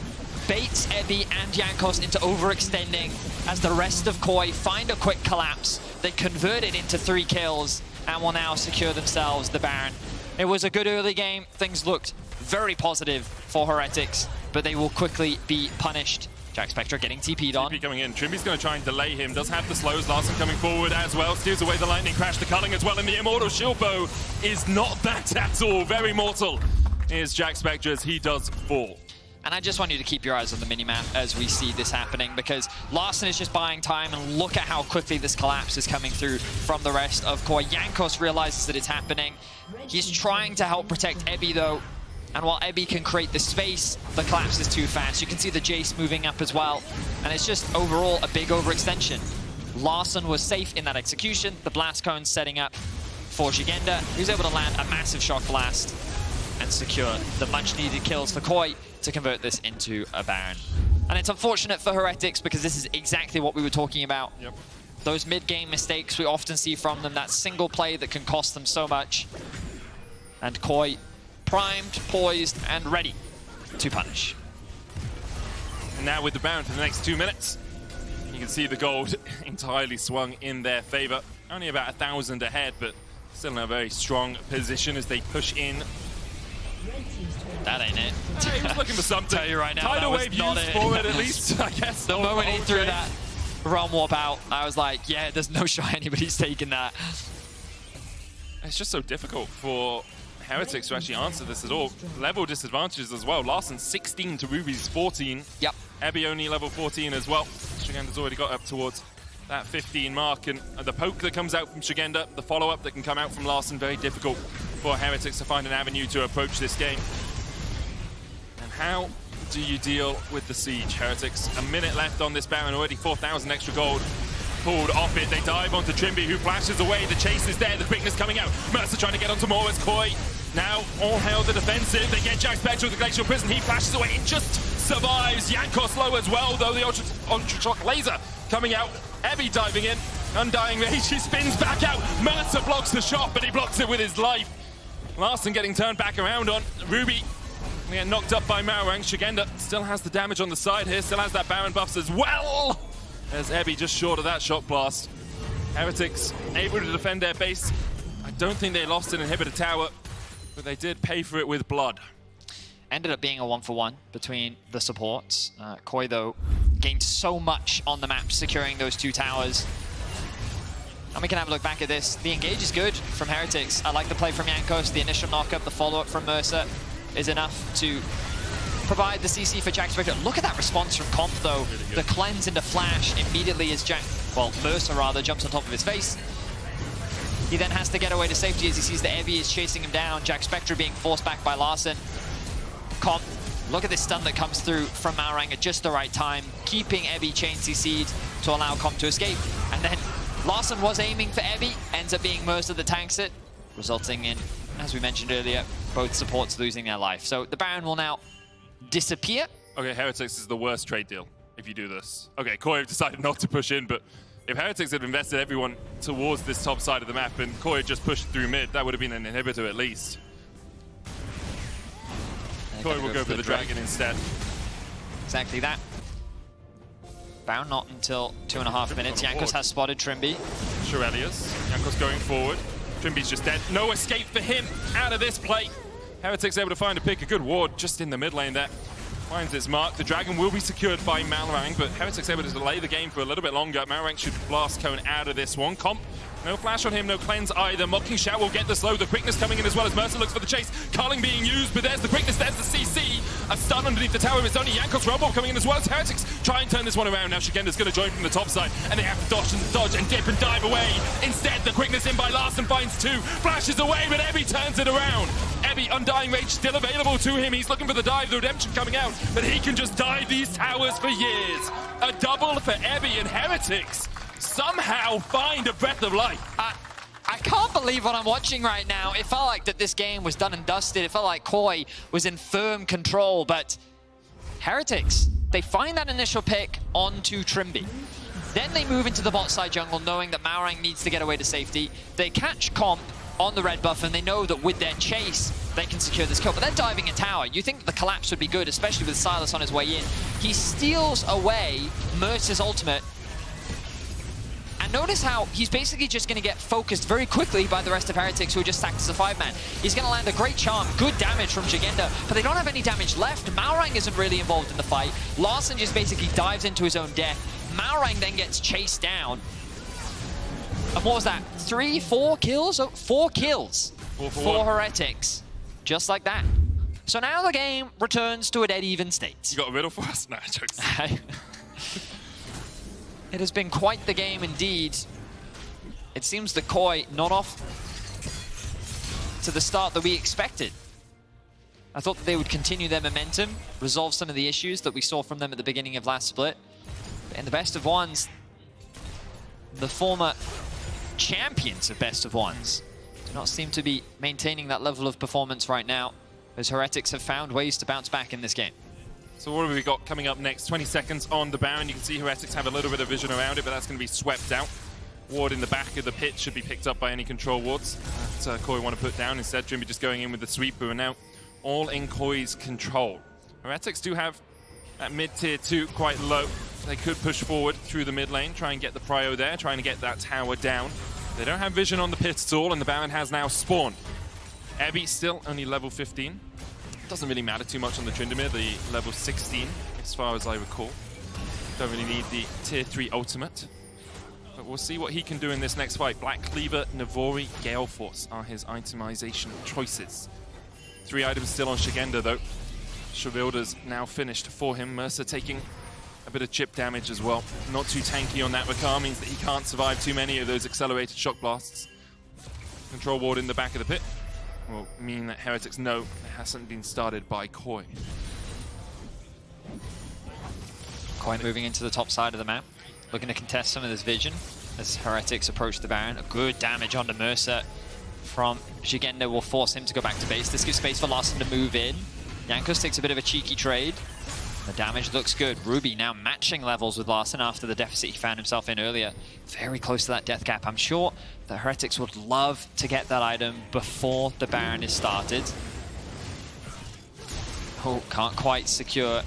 baits Ebby and Jankos into overextending as the rest of KOI find a quick collapse. They convert it into 3 kills and will now secure themselves the Baron. It was a good early game. Things looked very positive for Heretics, but they will quickly be punished. Jackspektra getting TP'd on. TP coming in. Trymbi's going to try and delay him. Does have the slows. Larssen coming forward as well. Steals away the lightning crash. The culling as well. And the immortal shield bow is not that at all. Very mortal is Jackspektra as he does fall. And I just want you to keep your eyes on the minimap as we see this happening, because Larssen is just buying time, and look at how quickly this collapse is coming through from the rest of KOI. Jankos realizes that it's happening. He's trying to help protect Ebby though. And while Ebby can create the space, the collapse is too fast. You can see the Jayce moving up as well. And it's just overall a big overextension. Larssen was safe in that execution. The blast cone setting up for Szygenda, who's able to land a massive shock blast and secure the much needed kills for KOI to convert this into a Baron. And it's unfortunate for Heretics because this is exactly what we were talking about. Those mid-game mistakes we often see from them, that single play that can cost them so much. And KOI primed, poised, and ready to punish. And now with the Baron for the next 2 minutes, you can see the gold entirely swung in their favor. Only about 1,000 ahead, but still in a very strong position as they push in. That ain't it. He was looking for something. Tell you right now, Tidal wave used for it at least, I guess. The moment he threw that realm warp out, I was like, yeah, there's no shiny, but he's taking that. It's just so difficult for Heretics to actually answer this at all. Level disadvantages as well. Larssen 16 to Ruby's 14. Yep. Ebby only level 14 as well. Szygenda's already got up towards that 15 mark, and the poke that comes out from Szygenda, the follow-up that can come out from Larssen, very difficult for Heretics to find an avenue to approach this game. And how do you deal with the siege, Heretics? A minute left on this Baron, already 4,000 extra gold pulled off it. They dive onto Trymbi, who flashes away. The chase is there, the quickness coming out. Mersa trying to get onto more as KOI. Now, all hail the defensive. They get Jackspektra with the Glacial Prison. He flashes away. It just survives. Jankos low as well, though. The Ultra Shock Laser coming out. Ebby diving in. Undying Rage. He spins back out. Mersa blocks the shot, but he blocks it with his life. Larssen getting turned back around on. Ruby getting knocked up by Malrang. Szygenda still has the damage on the side here. Still has that Baron buffs as well. As Ebby just short of that shot blast. Heretics able to defend their base. I don't think they lost an inhibitor tower, but they did pay for it with blood. Ended up being a 1-for-1 between the supports. KOI, though, gained so much on the map securing those 2 towers. And we can have a look back at this. The engage is good from Heretics. I like the play from Jankos. The initial knock-up, the follow-up from Mersa is enough to provide the CC for Jackspektra. Look at that response from Comp, though. Really the cleanse into flash immediately as Mersa rather, jumps on top of his face. He then has to get away to safety as he sees that Ebby is chasing him down. Jackspektra being forced back by Larssen. Comp, look at this stun that comes through from Malrang at just the right time, keeping Ebby chain CC'd to allow Comp to escape. And then Larssen was aiming for Ebby, ends up being Mersa that tanks it, resulting in, as we mentioned earlier, both supports losing their life. So the Baron will now disappear. Okay, Heretics is the worst trade deal if you do this. Okay, KOI have decided not to push in, but if Heretics had invested everyone towards this top side of the map and KOI just pushed through mid, that would have been an inhibitor at least. KOI will go for the dragon instead. Exactly that. Baron not until 2.5 minutes. Jankos has spotted Trymbi. Shirelius. Jankos going forward. Trymbi's just dead. No escape for him out of this play. Heretics able to find a pick. A good ward just in the mid lane there. Finds its mark. The dragon will be secured by Malrang, but Heretics able to delay the game for a little bit longer. Malrang should blast Cone out of this one. Comp, no flash on him, no cleanse either. Mocking Shout will get the slow. The quickness coming in as well as Mersa looks for the chase. Culling being used, but there's the quickness, there's the CC. A stun underneath the tower. It's only Jankos Rumble coming in as well as Heretics try and turn this one around. Now Szygenda's going to join from the top side, and they have to dodge and dip and dive away. Instead, the quickness in by Larssen finds 2. Flashes away, but Ebby turns it around. Ebby, Undying Rage still available to him. He's looking for the dive, the redemption coming out, but he can just dive these towers for years. A double for Ebby, and Heretics somehow find a breath of life. I can't believe what I'm watching right now. It felt like that this game was done and dusted. It felt like KOI was in firm control, but Heretics, they find that initial pick onto Trymbi. Then they move into the bot side jungle, knowing that Malrang needs to get away to safety. They catch Comp on the red buff, and they know that with their chase, they can secure this kill. But they're diving a tower. You think the collapse would be good, especially with Sylas on his way in. He steals away Mersa's ultimate. And notice how he's basically just going to get focused very quickly by the rest of Heretics, who are just stacked as a 5-man. He's going to land a great charm, good damage from Szygenda, but they don't have any damage left. Malrang isn't really involved in the fight. Larssen just basically dives into his own death. Malrang then gets chased down. And what was that? 4 kills? Oh, 4 kills for Heretics. Just like that. So now the game returns to a dead even state. You got a riddle for us? Nah, jokes. It has been quite the game indeed. It seems that KOI not off to the start that we expected. I thought that they would continue their momentum, resolve some of the issues that we saw from them at the beginning of last split. In the best of ones, the former champions of best of ones do not seem to be maintaining that level of performance right now, as Heretics have found ways to bounce back in this game. So what have we got coming up next? 20 seconds on the Baron. You can see Heretics have a little bit of vision around it, but that's going to be swept out. Ward in the back of the pit should be picked up by any control wards that KOI want to put down. Instead, Trymbi just going in with the sweep, who are now all in KOI's control. Heretics do have that mid-tier 2 quite low. They could push forward through the mid lane, try and get the prio there, trying to get that tower down. They don't have vision on the pit at all, and the Baron has now spawned. Ebby still only level 15. Doesn't really matter too much on the Tryndamere, the level 16, as far as I recall. Don't really need the tier 3 ultimate. But we'll see what he can do in this next fight. Black Cleaver, Navori, Gale Force are his itemization choices. 3 items still on Szygenda though. Shavilda's now finished for him. Mersa taking a bit of chip damage as well. Not too tanky on that Rakan means that he can't survive too many of those accelerated shock blasts. Control ward in the back of the pit will mean that Heretics know it hasn't been started by KOI. KOI moving into the top side of the map, looking to contest some of this vision as Heretics approach the Baron. A good damage onto Mersa from Szygenda will force him to go back to base. This gives space for Larssen to move in. Jankos takes a bit of a cheeky trade. The damage looks good. Ruby now matching levels with Larssen after the deficit he found himself in earlier. Very close to that death cap. I'm sure the Heretics would love to get that item before the Baron is started. Oh, can't quite secure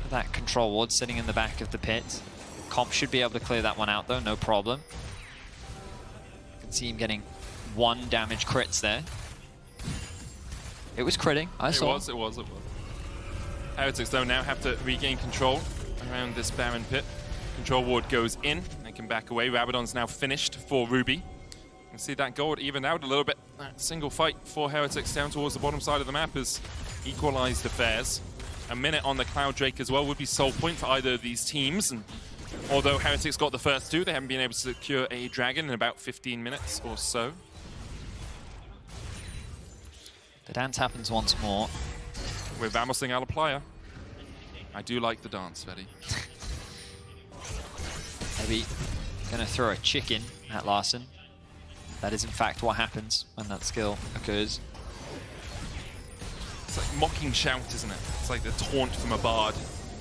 that control ward sitting in the back of the pit. Comp should be able to clear that one out though, no problem. You can see him getting 1 damage crits there. It was critting, I saw. It was. Heretics though now have to regain control around this Baron pit. Control ward goes in, they can back away. Rabadon's now finished for Ruby. You can see that gold even out a little bit. That single fight for Heretics down towards the bottom side of the map has equalized affairs. A minute on the Cloud Drake as well would be soul point for either of these teams. And although Heretics got the first 2, they haven't been able to secure a dragon in about 15 minutes or so. The dance happens once more. We're Vamosing Alaplaya. I do like the dance, Vedi. Maybe gonna throw a chicken at Larssen. That is in fact what happens when that skill occurs. It's like mocking shout, isn't it? It's like the taunt from a bard.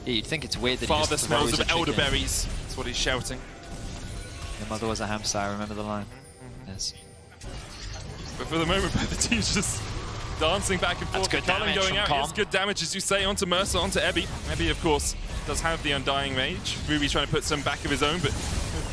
Yeah, you'd think it's weird that Father he just smells throws of a chicken. elderberries. That's what he's shouting. Your mother was a hamster, I remember the line. Yes. But for the moment, the team's just dancing back and forth. That's good Cullen damage going from out. Com. It's good damage, as you say, onto Mersa, onto Ebby. Ebby, of course, does have the Undying Rage. Ruby's trying to put some back of his own, but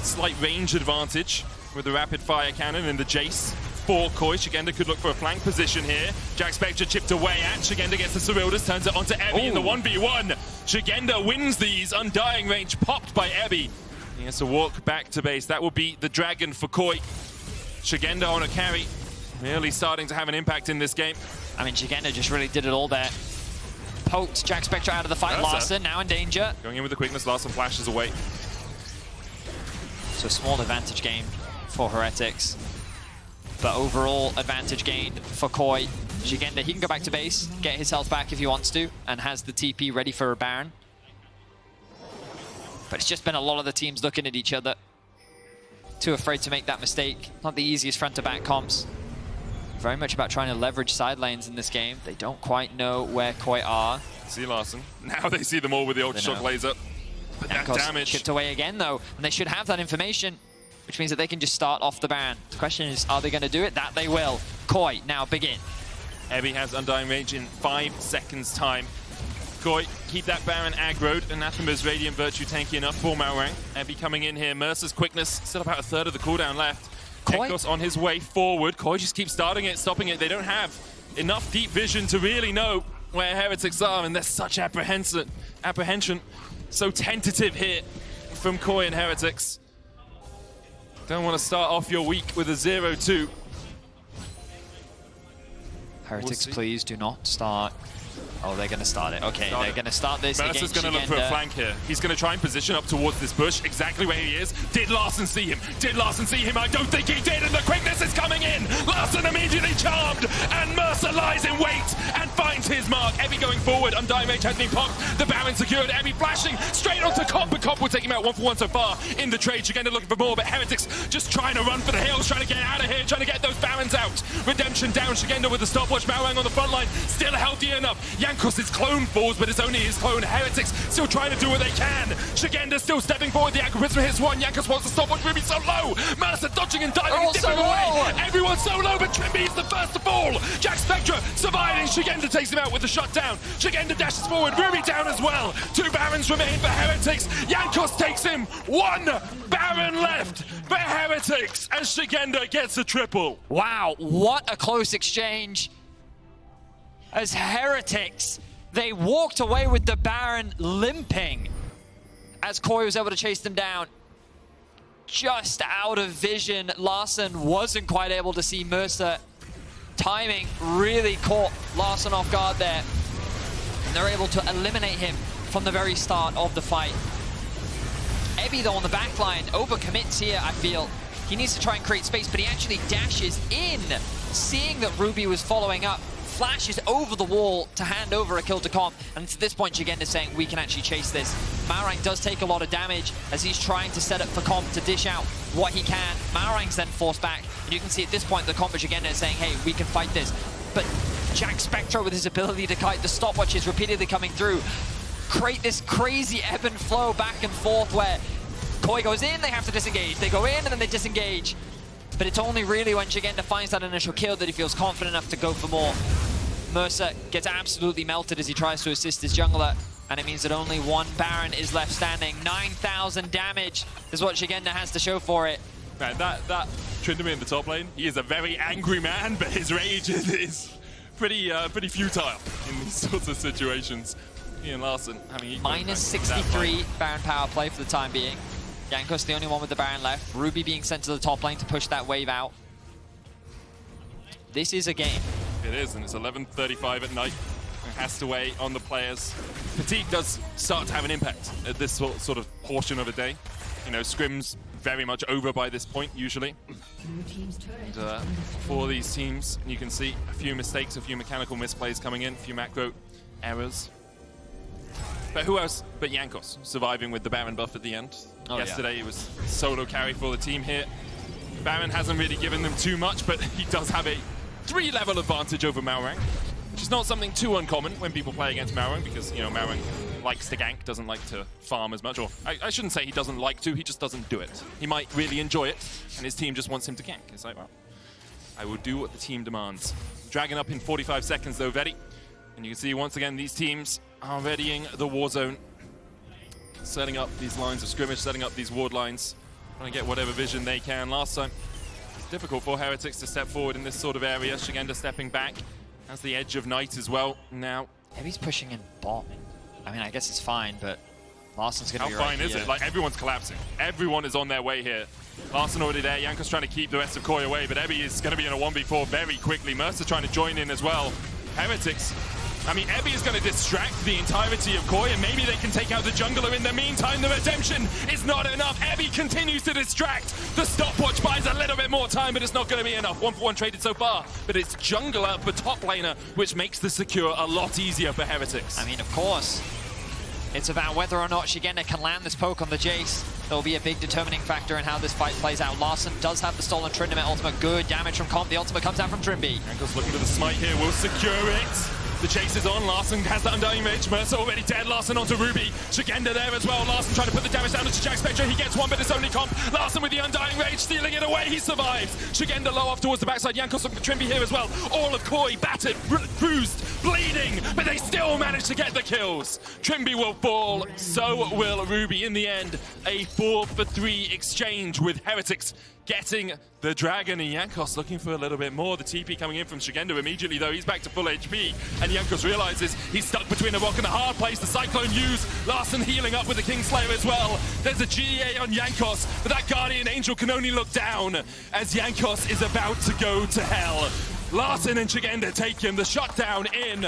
slight range advantage with the rapid fire cannon and the Jayce for KOI. Szygenda could look for a flank position here. Jackspektra chipped away at. Szygenda gets the Cerildas, turns it onto Ebby in the 1v1. Szygenda wins these. Undying Rage popped by Ebby. He has to walk back to base. That will be the dragon for KOI. Szygenda on a carry. Really starting to have an impact in this game. I mean, Szygenda just really did it all there. Poked Jackspektra out of the fight. Mersa Larssen now in danger. Going in with the quickness, Larssen flashes away. So small advantage gain for Heretics. But overall advantage gain for KOI. Szygenda, he can go back to base, get his health back if he wants to, and has the TP ready for a Baron. But it's just been a lot of the teams looking at each other. Too afraid to make that mistake. Not the easiest front-to-back comps. Very much about trying to leverage side lanes in this game. They don't quite know where KOI are. See Larssen. Now they see them all with the Ultra Shock laser. But that Jankos damage. chipped away again though, and they should have that information, which means that they can just start off the Baron. The question is, are they going to do it? That they will. KOI, now begin. Ebby has Undying Rage in 5 seconds time. KOI, keep that Baron aggroed. Anathema's Radiant Virtue tanky enough for Malrang. Ebby coming in here. Mersa's quickness, still about a third of the cooldown left. Jankos on his way forward. KOI just keeps starting it, stopping it. They don't have enough deep vision to really know where Heretics are, and there's such apprehension. So tentative here from KOI and Heretics. Don't want to start off your week with a 0-2. Heretics, see. please do not start. Oh, they're going to start it. Okay, they're going to start this Mersa's against going to look for a Szygenda. flank here. He's going to try and position up towards this bush, exactly where he is. Did Larssen see him? Did Larssen see him? I don't think he did, and the quickness is coming in. Larssen immediately charmed, and Mersa lies in wait and finds his mark. Ebby going forward. Undying Rage has been popped. The Baron secured. Ebby flashing straight onto Comp, but Comp will take him out 1-for-1 so far in the trade. Szygenda looking for more, but Heretics just trying to run for the hills, trying to get out of here, trying to get those Barons out. Redemption down. Szygenda with the stopwatch. Malrang on the front line, still healthy enough. Jankos is clone falls, but it's only his clone. Heretics still trying to do what they can. Szygenda still stepping forward. The Aggro Prism hits one. Jankos wants to stopwatch. Ruby so low. Mersa dodging and diving and dipping away. Everyone's so low, but Trymbi is the first to fall. Jackspektra surviving. Szygenda takes him out with the shutdown. Szygenda dashes forward. Ruby down as well. 2 Barons remain for Heretics. Jankos takes him. 1 Baron left for Heretics as Szygenda gets a triple. Wow, what a close exchange. As Heretics, they walked away with the Baron limping as KOI was able to chase them down. Just out of vision, Larssen wasn't quite able to see Mersa. Timing really caught Larssen off guard there. And they're able to eliminate him from the very start of the fight. Ebby, though, on the back line, overcommits here, I feel. He needs to try and create space, but he actually dashes in, seeing that Ruby was following up, flashes over the wall to hand over a kill to Comp, and to this point, Szygenda is saying, we can actually chase this. Malrang does take a lot of damage as he's trying to set up for Comp to dish out what he can. Malrang's then forced back, and you can see at this point, the Comp of Szygenda is saying, hey, we can fight this. But Jackspektra, with his ability to kite the stopwatches repeatedly coming through, create this crazy ebb and flow back and forth where KOI goes in, they have to disengage. They go in, and then they disengage. But it's only really when Szygenda finds that initial kill that he feels confident enough to go for more. Mersa gets absolutely melted as he tries to assist his jungler, and it means that only one Baron is left standing. 9,000 damage is what Szygenda has to show for it. Man, that Tryndamere in the top lane, he is a very angry man, but his rage is pretty futile in these sorts of situations. He and Larssen having minus 63 Baron power play for the time being. Jankos the only one with the Baron left. Ruby being sent to the top lane to push that wave out. This is a game. It is, and it's 11:35 at night. It has to weigh on the players. Fatigue does start to have an impact at this sort of portion of a day. You know, scrim's very much over by this point, usually. And for these teams, you can see a few mistakes, a few mechanical misplays coming in, a few macro errors. But who else but Jankos surviving with the Baron buff at the end? Yesterday he was solo carry for the team here. Baron hasn't really given them too much, but he does have a 3-level advantage over Malrang, which is not something too uncommon when people play against Malrang, because, you know, Malrang likes to gank, doesn't like to farm as much, or I shouldn't say he doesn't like to, he just doesn't do it. He might really enjoy it, and his team just wants him to gank. It's like, well, I will do what the team demands. Dragon up in 45 seconds though, Vedi. And you can see once again these teams are readying the war zone, setting up these lines of scrimmage, setting up these ward lines, trying to get whatever vision they can. Last time, it's difficult for Heretics to step forward in this sort of area. Szygenda stepping back, has the edge of night as well. Now, Heavy's pushing in bot. I mean, I guess it's fine, but Larssen's going to be right how fine is it? Like, everyone's collapsing. Everyone is on their way here. Larssen already there. Jankos trying to keep the rest of KOI away, but Ebby is going to be in a 1v4 very quickly. Mersa trying to join in as well. Heretics, I mean, Ebby is going to distract the entirety of KOI, and maybe they can take out the jungler in the meantime. The redemption is not enough. Ebby continues to distract. The stopwatch buys a little bit more time, but it's not going to be enough. 1-for-1 traded so far, but it's jungler for top laner, which makes the secure a lot easier for Heretics. I mean, of course, it's about whether or not Szygenda can land this poke on the Jayce. There'll be a big determining factor in how this fight plays out. Larssen does have the stolen Tryndamere ultimate. Good damage from Comp. The ultimate comes out from Trymbi. Jankos looking for the smite here, will secure it. The chase is on. Larssen has the undying rage. Mersa already dead. Larssen onto Ruby. Szygenda there as well. Larssen trying to put the damage down into Jackspektra. He gets one, but it's only Comp. Larssen with the undying rage, stealing it away. He survives. Szygenda low off towards the backside. Jankos and Trymbi here as well. All of KOI battered, bruised, bleeding, but they still manage to get the kills. Trymbi will fall. So will Ruby. In the end, a 4-for-3 exchange with Heretics getting the dragon, and Jankos looking for a little bit more. The TP coming in from Szygenda immediately though. He's back to full HP, and Jankos realizes he's stuck between a rock and a hard place. The Cyclone used. Larssen healing up with the Kingslayer as well. There's a GA on Jankos, but that Guardian Angel can only look down as Jankos is about to go to hell. Larssen and Szygenda take him. The shutdown in.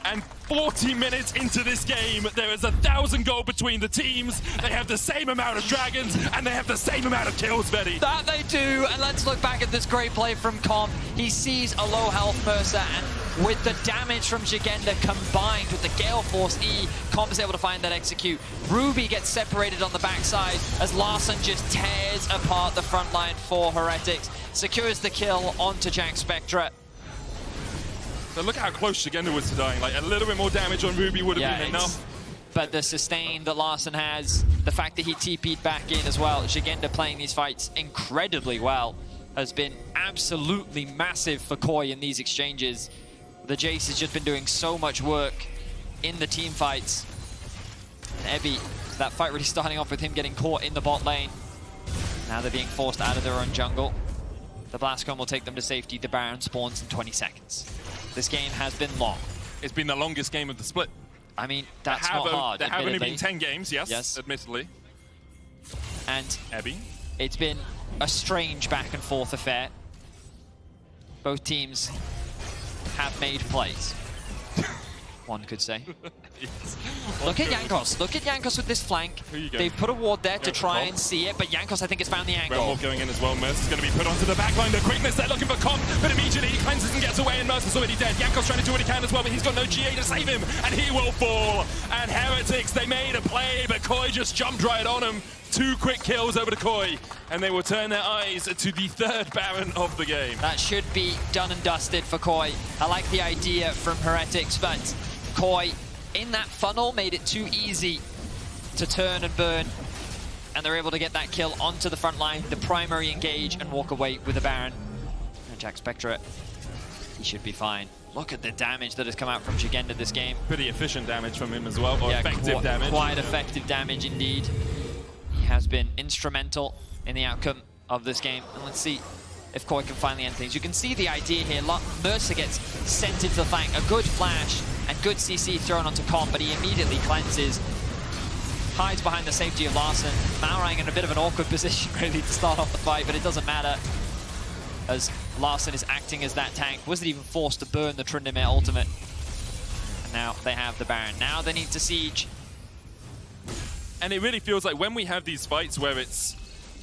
And 40 minutes into this game, there is 1,000 gold between the teams. They have the same amount of dragons, and they have the same amount of kills, Vedi. That they do, and let's look back at this great play from Comp. He sees a low health Mersa, and with the damage from Szygenda combined with the Gale Force E, Comp is able to find that execute. Ruby gets separated on the backside as Larssen just tears apart the front line for Heretics. Secures the kill onto Jackspektra. So look how close Szygenda was to dying. Like, a little bit more damage on Ruby would have been enough. But the sustain that Larssen has, the fact that he TP'd back in as well, Szygenda playing these fights incredibly well, has been absolutely massive for KOI in these exchanges. The Jayce has just been doing so much work in the team fights. And Ebby, that fight really starting off with him getting caught in the bot lane. Now they're being forced out of their own jungle. The Blastcone will take them to safety. The Baron spawns in 20 seconds. This game has been long. It's been the longest game of the split. I mean, that's not hard, There have only been 10 games, yes, admittedly. And Ebby, it's been a strange back and forth affair. Both teams have made plays. one could say. Yes. Look at Jankos. Look at Jankos with this flank. Who you go? They've put a ward there to Go for try comp. and see it, but Jankos, I think, has found the angle. Realm going in as well. Mersa's going to be put onto the back line. The quickness, they're looking for comp, but immediately he cleanses and gets away, and Mersa's already dead. Jankos trying to do what he can as well, but he's got no GA to save him, and he will fall. And Heretics, they made a play, but KOI just jumped right on him. 2 quick kills over to KOI, and they will turn their eyes to the 3rd Baron of the game. That should be done and dusted for KOI. I like the idea from Heretics, but KOI in that funnel made it too easy to turn and burn, and they're able to get that kill onto the front line, the primary engage, and walk away with the Baron. And Jackspektra, he should be fine. Look at the damage that has come out from Szygenda this game. Pretty efficient damage from him as well, or effective damage. Quite effective damage indeed. He has been instrumental in the outcome of this game, and let's see if KOI can finally end things. You can see the idea here. Mersa gets sent into the flank, a good flash and good CC thrown onto comp, but he immediately cleanses, hides behind the safety of Larssen. Malrang in a bit of an awkward position really to start off the fight, but it doesn't matter as Larssen is acting as that tank. Wasn't even forced to burn the Tryndamere ultimate. And now they have the Baron. Now they need to siege. And it really feels like when we have these fights where it's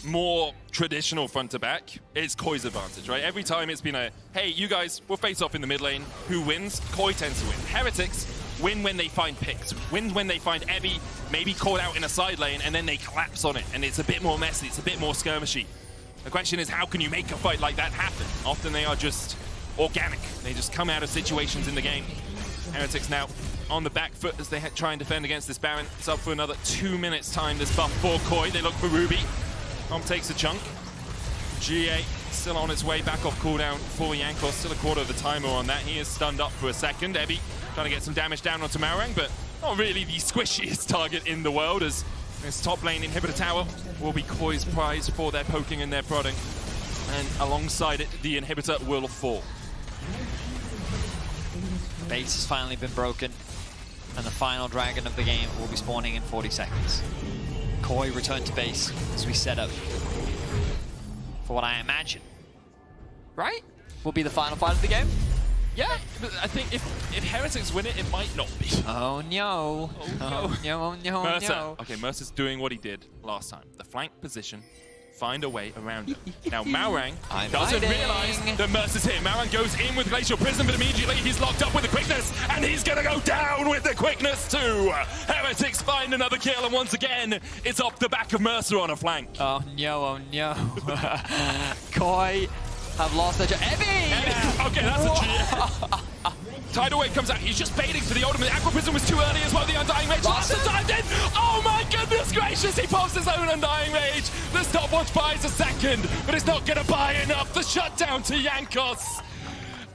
more traditional front to back, it's KOI's advantage, right? Every time it's been a, hey, you guys, we'll face off in the mid lane. Who wins? KOI tends to win. Heretics win when they find picks, win when they find Evie maybe caught out in a side lane, and then they collapse on it, and it's a bit more messy, it's a bit more skirmishy. The question is, how can you make a fight like that happen? Often they are just organic. They just come out of situations in the game. Heretics now on the back foot as they try and defend against this Baron. It's up for another 2 minutes time, this buff for KOI. They look for Ruby. Comp takes a chunk. GA still on its way back off cooldown for Jankos. Still a quarter of the timer on that. He is stunned up for a second. Ebby trying to get some damage down onto Malrang, but not really the squishiest target in the world, as this top lane inhibitor tower will be KOI's prize for their poking and their prodding. And alongside it, the inhibitor will fall. Base has finally been broken, and the final dragon of the game will be spawning in 40 seconds. KOI return to base as we set up for what I imagine, right, will be the final fight of the game. Yeah, but I think if Heretics win it, it might not be. Oh no. Oh no, oh no, Mersa. no. Okay, Mersa's doing what he did last time. The flank position, find a way around it. Now Malrang doesn't realize that Mersa's here. Malrang goes in with Glacial Prism, but immediately he's locked up with the quickness, and he's gonna go down with the quickness too. Heretics find another kill, and once again, it's off the back of Mersa on a flank. Oh no, oh no. KOI have lost their Evie! Okay, that's a GA. Tidal Wave comes out. He's just baiting for the ultimate. Aqua Prism was too early as well. The Undying Rage. Larssen dived in. Oh my goodness gracious. He pops his own Undying Rage. The stopwatch buys a second, but it's not going to buy enough. The shutdown to Jankos.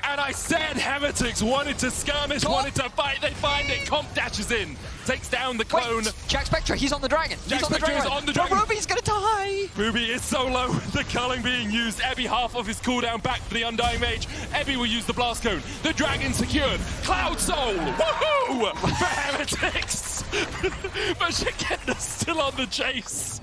And I said Heretics wanted to skirmish, wanted to fight. They find it. Comp dashes in. Takes down the clone. Wait, Jackspektra, he's on the dragon. He's on the dragon. Is on the dragon. But Ruby's gonna die. Ruby is so low. The culling being used. Ebby half of his cooldown back for the Undying Rage. Ebby will use the Blast Cone. The dragon secured. Cloud Soul. Woohoo! For Heretics. But Szygenda's still on the chase.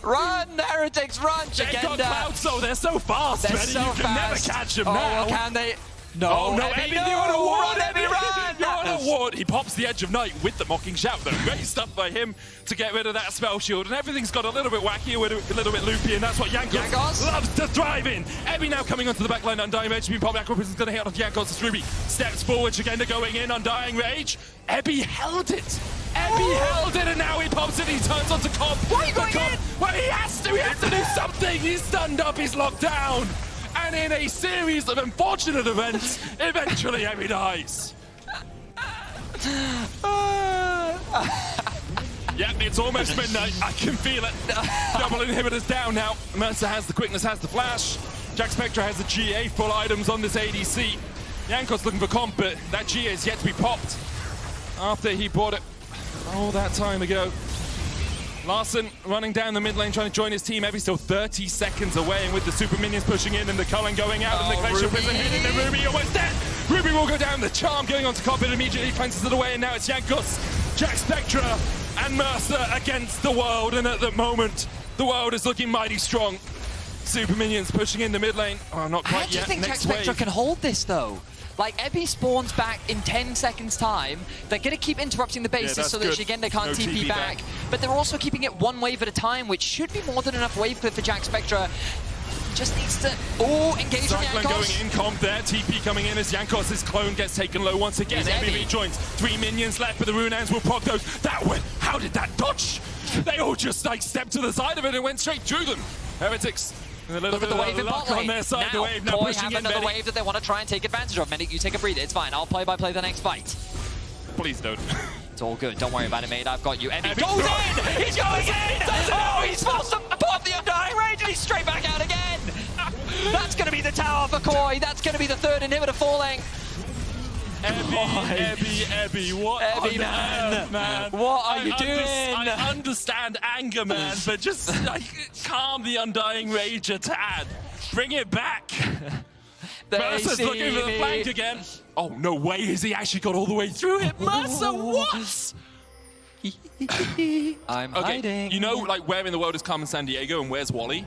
Run, Heretics, run, They've got Szygenda. Cloud Soul. They're so fast, They're man. so You can fast. never catch them Oh, now. can they? No, Oh no, Ebby, Ebby, you're on a ward, run, Ebby, run! You're on a ward. He pops the Edge of Night with the Mocking Shout, though. Great stuff by him to get rid of that spell shield, and everything's got a little bit wacky, a little bit loopy, and that's what Jankos loves to thrive in. Ebby now coming onto the backline, Undying Rage, being popped. Aqua Prism's gonna hit on Jankos as Ruby steps forward, Szygenda going in, Undying Rage. Ebby held it. Ebby held it, and now he pops it. He turns onto Comp. Why are you going in? Well, he has to do something. He's stunned up. He's locked down. And in a series of unfortunate events, eventually Ebby dies. Yep, it's almost midnight. I can feel it. Double inhibitors down now. Mersa has the quickness, has the flash. Jackspektra has the GA full items on this ADC. Jankos looking for comp, but that GA is yet to be popped after he bought it all that time ago. Larssen running down the mid lane, trying to join his team. Ebby's still 30 seconds away, and with the super minions pushing in and the culling going out and the Glacial Prison hitting the Ruby, almost dead. Ruby will go down. The charm going onto Comp, it immediately cleanses it away, and now it's Jankos, Jackspektra, and Mersa against the world. And at the moment, the world is looking mighty strong. Super minions pushing in the mid lane. Oh, not quite yet. How do you think Next Jackspektra wave. can hold this, though? Like, Ebi spawns back in 10 seconds time. They're going to keep interrupting the bases that's so that good. Szygenda can't No TP TP back. back. But they're also keeping it one wave at a time, which should be more than enough wave clear for Jackspektra. Just needs to... Oh, engage on Cyclone Jankos. going in, comp there. TP coming in as Jankos' clone gets taken low once again. Here's Ebi Ebi. rejoins. 3 minions left, but the Runehands will proc those. That went... How did that dodge? They all just like stepped to the side of it and went straight through them. Heretics. A little Look at bit the of wave in luck bot on their lane. side. The Now, wave now KOI pushing have in. another Vedi. wave that they want to try and take advantage of. Medic, you take a breather. It's fine. I'll play-by-play the next fight. Please don't. It's all good. Don't worry about it, mate. I've got you. Ebi Ebi goes throws. in! He's going in! Oh, he's forced to pop the undying rage and he's straight back out again! That's going to be the tower for KOI. That's going to be the third inhibitor falling. Ebi, what Ebi, on man. earth, man? What are you doing? I understand anger, man, but just like calm the undying rage a tad. Bring it back. Mersa's looking for the flank again. Oh, no way has he actually got all the way through it. Mersa, what? I'm Okay, hiding. you know, like, where in the world is Carmen Sandiego and where's Wally?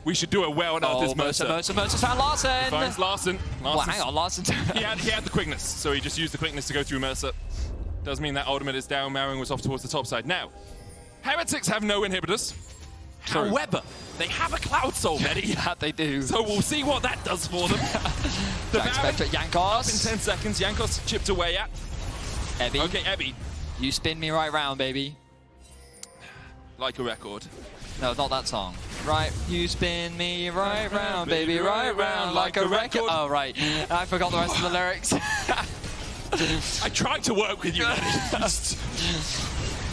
We should do it where on earth is Mersa. Mersa's found Larssen. Finds Larssen. Well, hang on, Larssen. he had the quickness, so he just used the quickness to go through Mersa. Does mean that ultimate is down. Malrang was off towards the top side. Now, Heretics have no inhibitors. True. However, they have a Cloud Soul, Betty. Yeah, they do. So we'll see what that does for them. The Jackspektra, Baron, Jankos. in 10 seconds, Jankos chipped away at. Ebi. Okay, Ebi. You spin me right round, baby. Like a record. No, not that song. Right, you spin me right round, baby, right round, like a record. Oh, right. I forgot the rest of the lyrics. I tried to work with you, Betty.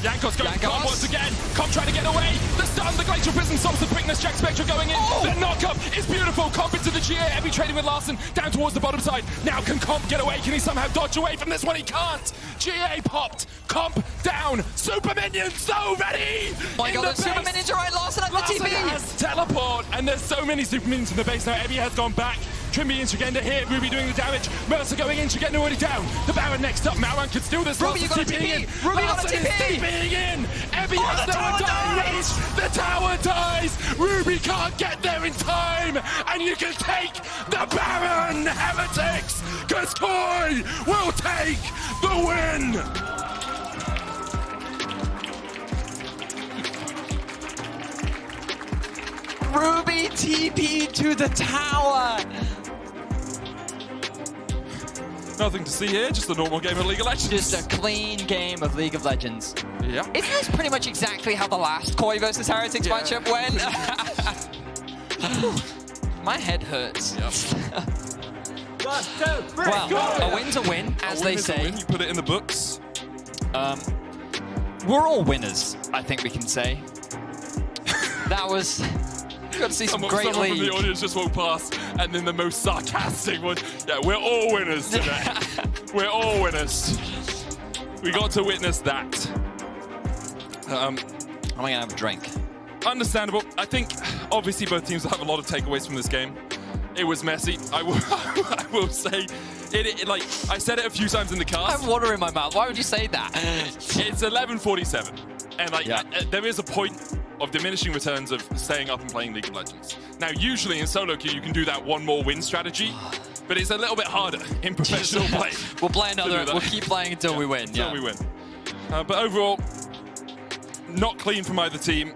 Jankos going Jankos. once again. Comp trying to get away. The stun, the Glacial Prism solves the quickness. Jackspektra going in. Oh. The knock-up is beautiful. Comp into the GA. Ebi trading with Larssen down towards the bottom side. Now can Comp get away? Can he somehow dodge away from this one? He can't. GA popped. Comp down. Super minions so ready. Oh my god, the super minions are right, Larssen at the Larssen TP. has teleport, and there's so many super minions in the base now. Ebi has gone back. Trymbi and Szygenda here. Ruby doing the damage. Mersa going in. Szygenda already down. The Baron next up. Malrang can steal this. Ruby, you got a TPing TP. in. Ruby got a Larssen is TP. TPing in. Ebi has the no tower undying dies. rage. The tower dies. Ruby can't get there in time. And you can take the Baron, Heretics. Because KOI will take the win. Ruby TP to the tower. Nothing to see here. Just a normal game of League of Legends. Just a clean game of League of Legends. Yeah. Isn't this pretty much exactly how the last KOI versus Heretics Yeah. matchup went? My head hurts. Yep. Well, a win's a win, as they say. You put it in the books. We're all winners, I think we can say. That was... Got to see some great Someone from the league. audience just walked past, and then the most sarcastic one. Yeah, we're all winners today. We're all winners. We got to witness that. I'm gonna have a drink. Understandable. I think, obviously, both teams will have a lot of takeaways from this game. It was messy. I will say. Like, I said it a few times in the I cast. have water in my mouth. Why would you say that? It's 11:47, and like Yeah. there is a point of diminishing returns of staying up and playing League of Legends. Now, usually in solo queue, you can do that one more win strategy, but it's a little bit harder in professional play. We'll play another. that. We'll keep playing until we win. Until Yeah. we win. But overall, not clean from either team.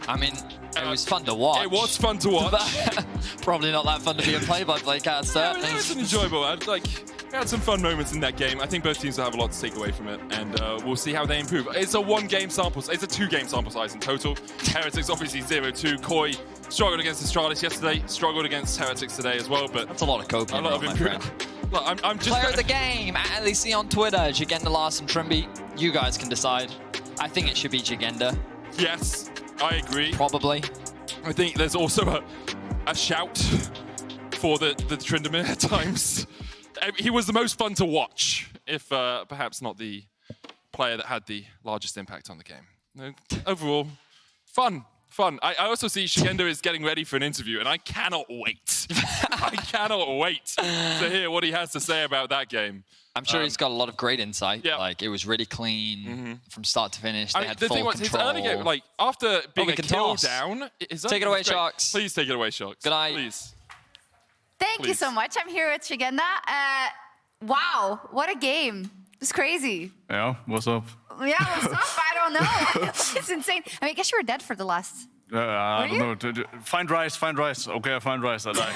I mean, it was fun to watch. It was fun to watch. But probably not that fun to be a play-by-play caster. It was an enjoyable. We had some fun moments in that game. I think both teams will have a lot to take away from it, and we'll see how they improve. It's a 1-game sample. It's a 2-game sample size in total. Heretics obviously 0-2. KOI struggled against Astralis yesterday. Struggled against Heretics today as well. But That's a lot of copium, a lot of my improvement. friend. Look, I'm just Player of the game at LEC on Twitter. Szygenda, Larssen, Trymbi. You guys can decide. I think it should be Szygenda. Yes, I agree. Probably. I think there's also a shout for the Tryndamere at times. He was the most fun to watch, if perhaps not the player that had the largest impact on the game. No, overall, fun. I also see Szygenda is getting ready for an interview, and I cannot wait. I cannot wait to hear what he has to say about that game. I'm sure he's got a lot of great insight. Yeah. Like, it was really clean from start to finish. They had The full thing was, control. his early game, like, after being we a can kill toss. down... Take it away, Sharks. Please take it away, Sharks. Good night. Please. Thank Thank you so much. I'm here with Szygenda. Wow, what a game. It's crazy. Yeah, what's up? Yeah, what's up? I don't know. It's insane. I mean, I guess you were dead for the last. I don't know. Find Ryze. Okay, I find Ryze. I die.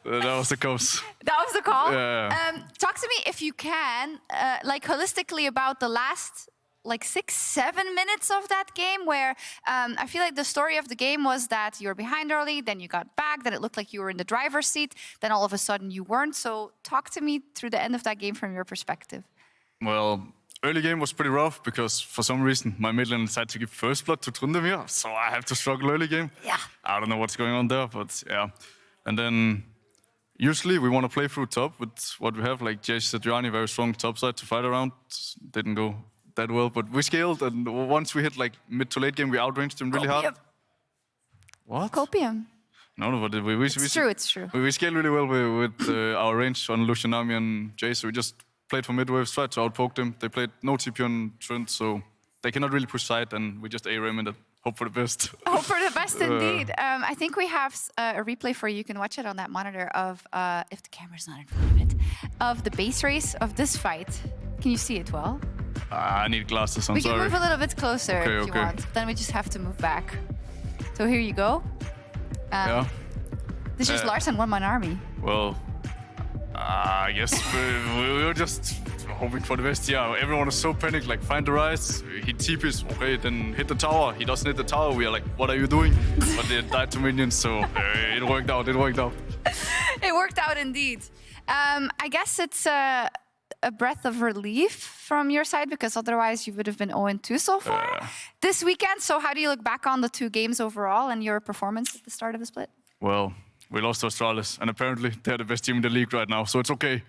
That was the course. That was the call? Yeah. Talk to me, if you can, like holistically about the last 6-7 minutes of that game where I feel like the story of the game was that you were behind early, then you got back, then it looked like you were in the driver's seat, then all of a sudden you weren't. So talk to me through the end of that game from your perspective. Well, early game was pretty rough because for some reason my mid lane decided to give first blood to Tryndamere, so I have to struggle early game. Yeah. I don't know what's going on there, but yeah. And then usually we want to play through top with what we have, like Jayce, sejuani, very strong top side to fight around. Didn't go that well, but we scaled, and once we hit like mid to late game, we outranged him really hard. What? Copium. No, but It's true. We scaled really well with our range on Lucian, Nami, and Jayce. So we just played for mid waves, tried to outpoke them. They played no TP on Trynd, so they cannot really push side, and we just A-ram it. Hope for the best. Hope for the best indeed. I think we have a replay for you. You can watch it on that monitor of, if the camera's not in front of it, of the base race of this fight. Can you see it well? I need glasses, I'm we sorry. can move a little bit closer if you Okay. want. Then we just have to move back. So here you go. Yeah. This is Larssen, one-man army. Well, I guess we were just hoping for the best. Yeah, everyone was so panicked, like, find the Ryze. He TPs, okay, then hit the tower. He doesn't hit the tower. We are like, what are you doing? But they died to minions, so it worked out. It worked out Indeed. I guess it's a breath of relief from your side, because otherwise you would have been 0-2 so far this weekend. So how do you look back on the 2 games overall and your performance at the start of the split? Well, we lost to Astralis, and apparently they're the best team in the league right now, so it's okay.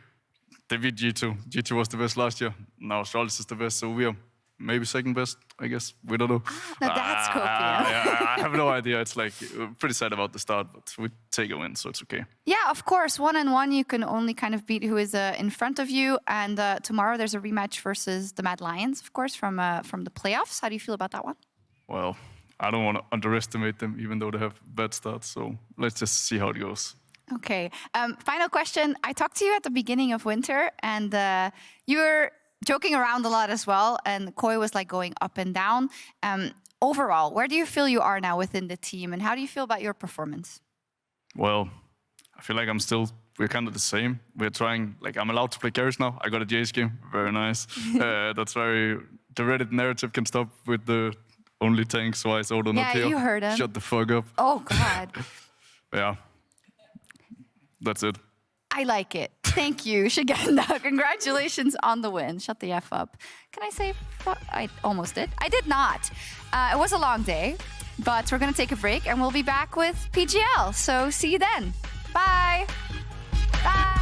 They beat G2. G2 was the best last year. Now Astralis is the best, so we are maybe second best, I guess. We don't know. Now that's copium. Yeah, I have no idea. It's like pretty sad about the start, but we take a win, so it's okay. Yeah, of course. 1-1, you can only kind of beat who is in front of you. And tomorrow there's a rematch versus the Mad Lions, of course, from the playoffs. How do you feel about that one? Well, I don't want to underestimate them, even though they have bad starts. So let's just see how it goes. Okay. Final question. I talked to you at the beginning of winter, and you were joking around a lot as well. And KOI was like going up and down. Overall, where do you feel you are now within the team, and how do you feel about your performance? Well, I feel like we're kind of the same. We're trying, like, I'm allowed to play carries now. I got a Jayce game. Very nice. That's very, the Reddit narrative can stop with the only tanks, so I saw not here. Yeah, you heard him. Shut the fuck up. Oh, God. Yeah. That's it. I like it. Thank you, Szygenda. Congratulations on the win. Shut the F up. Can I say fuck? I almost did. I did not. It was a long day, but we're going to take a break and we'll be back with PGL. So see you then. Bye. Bye.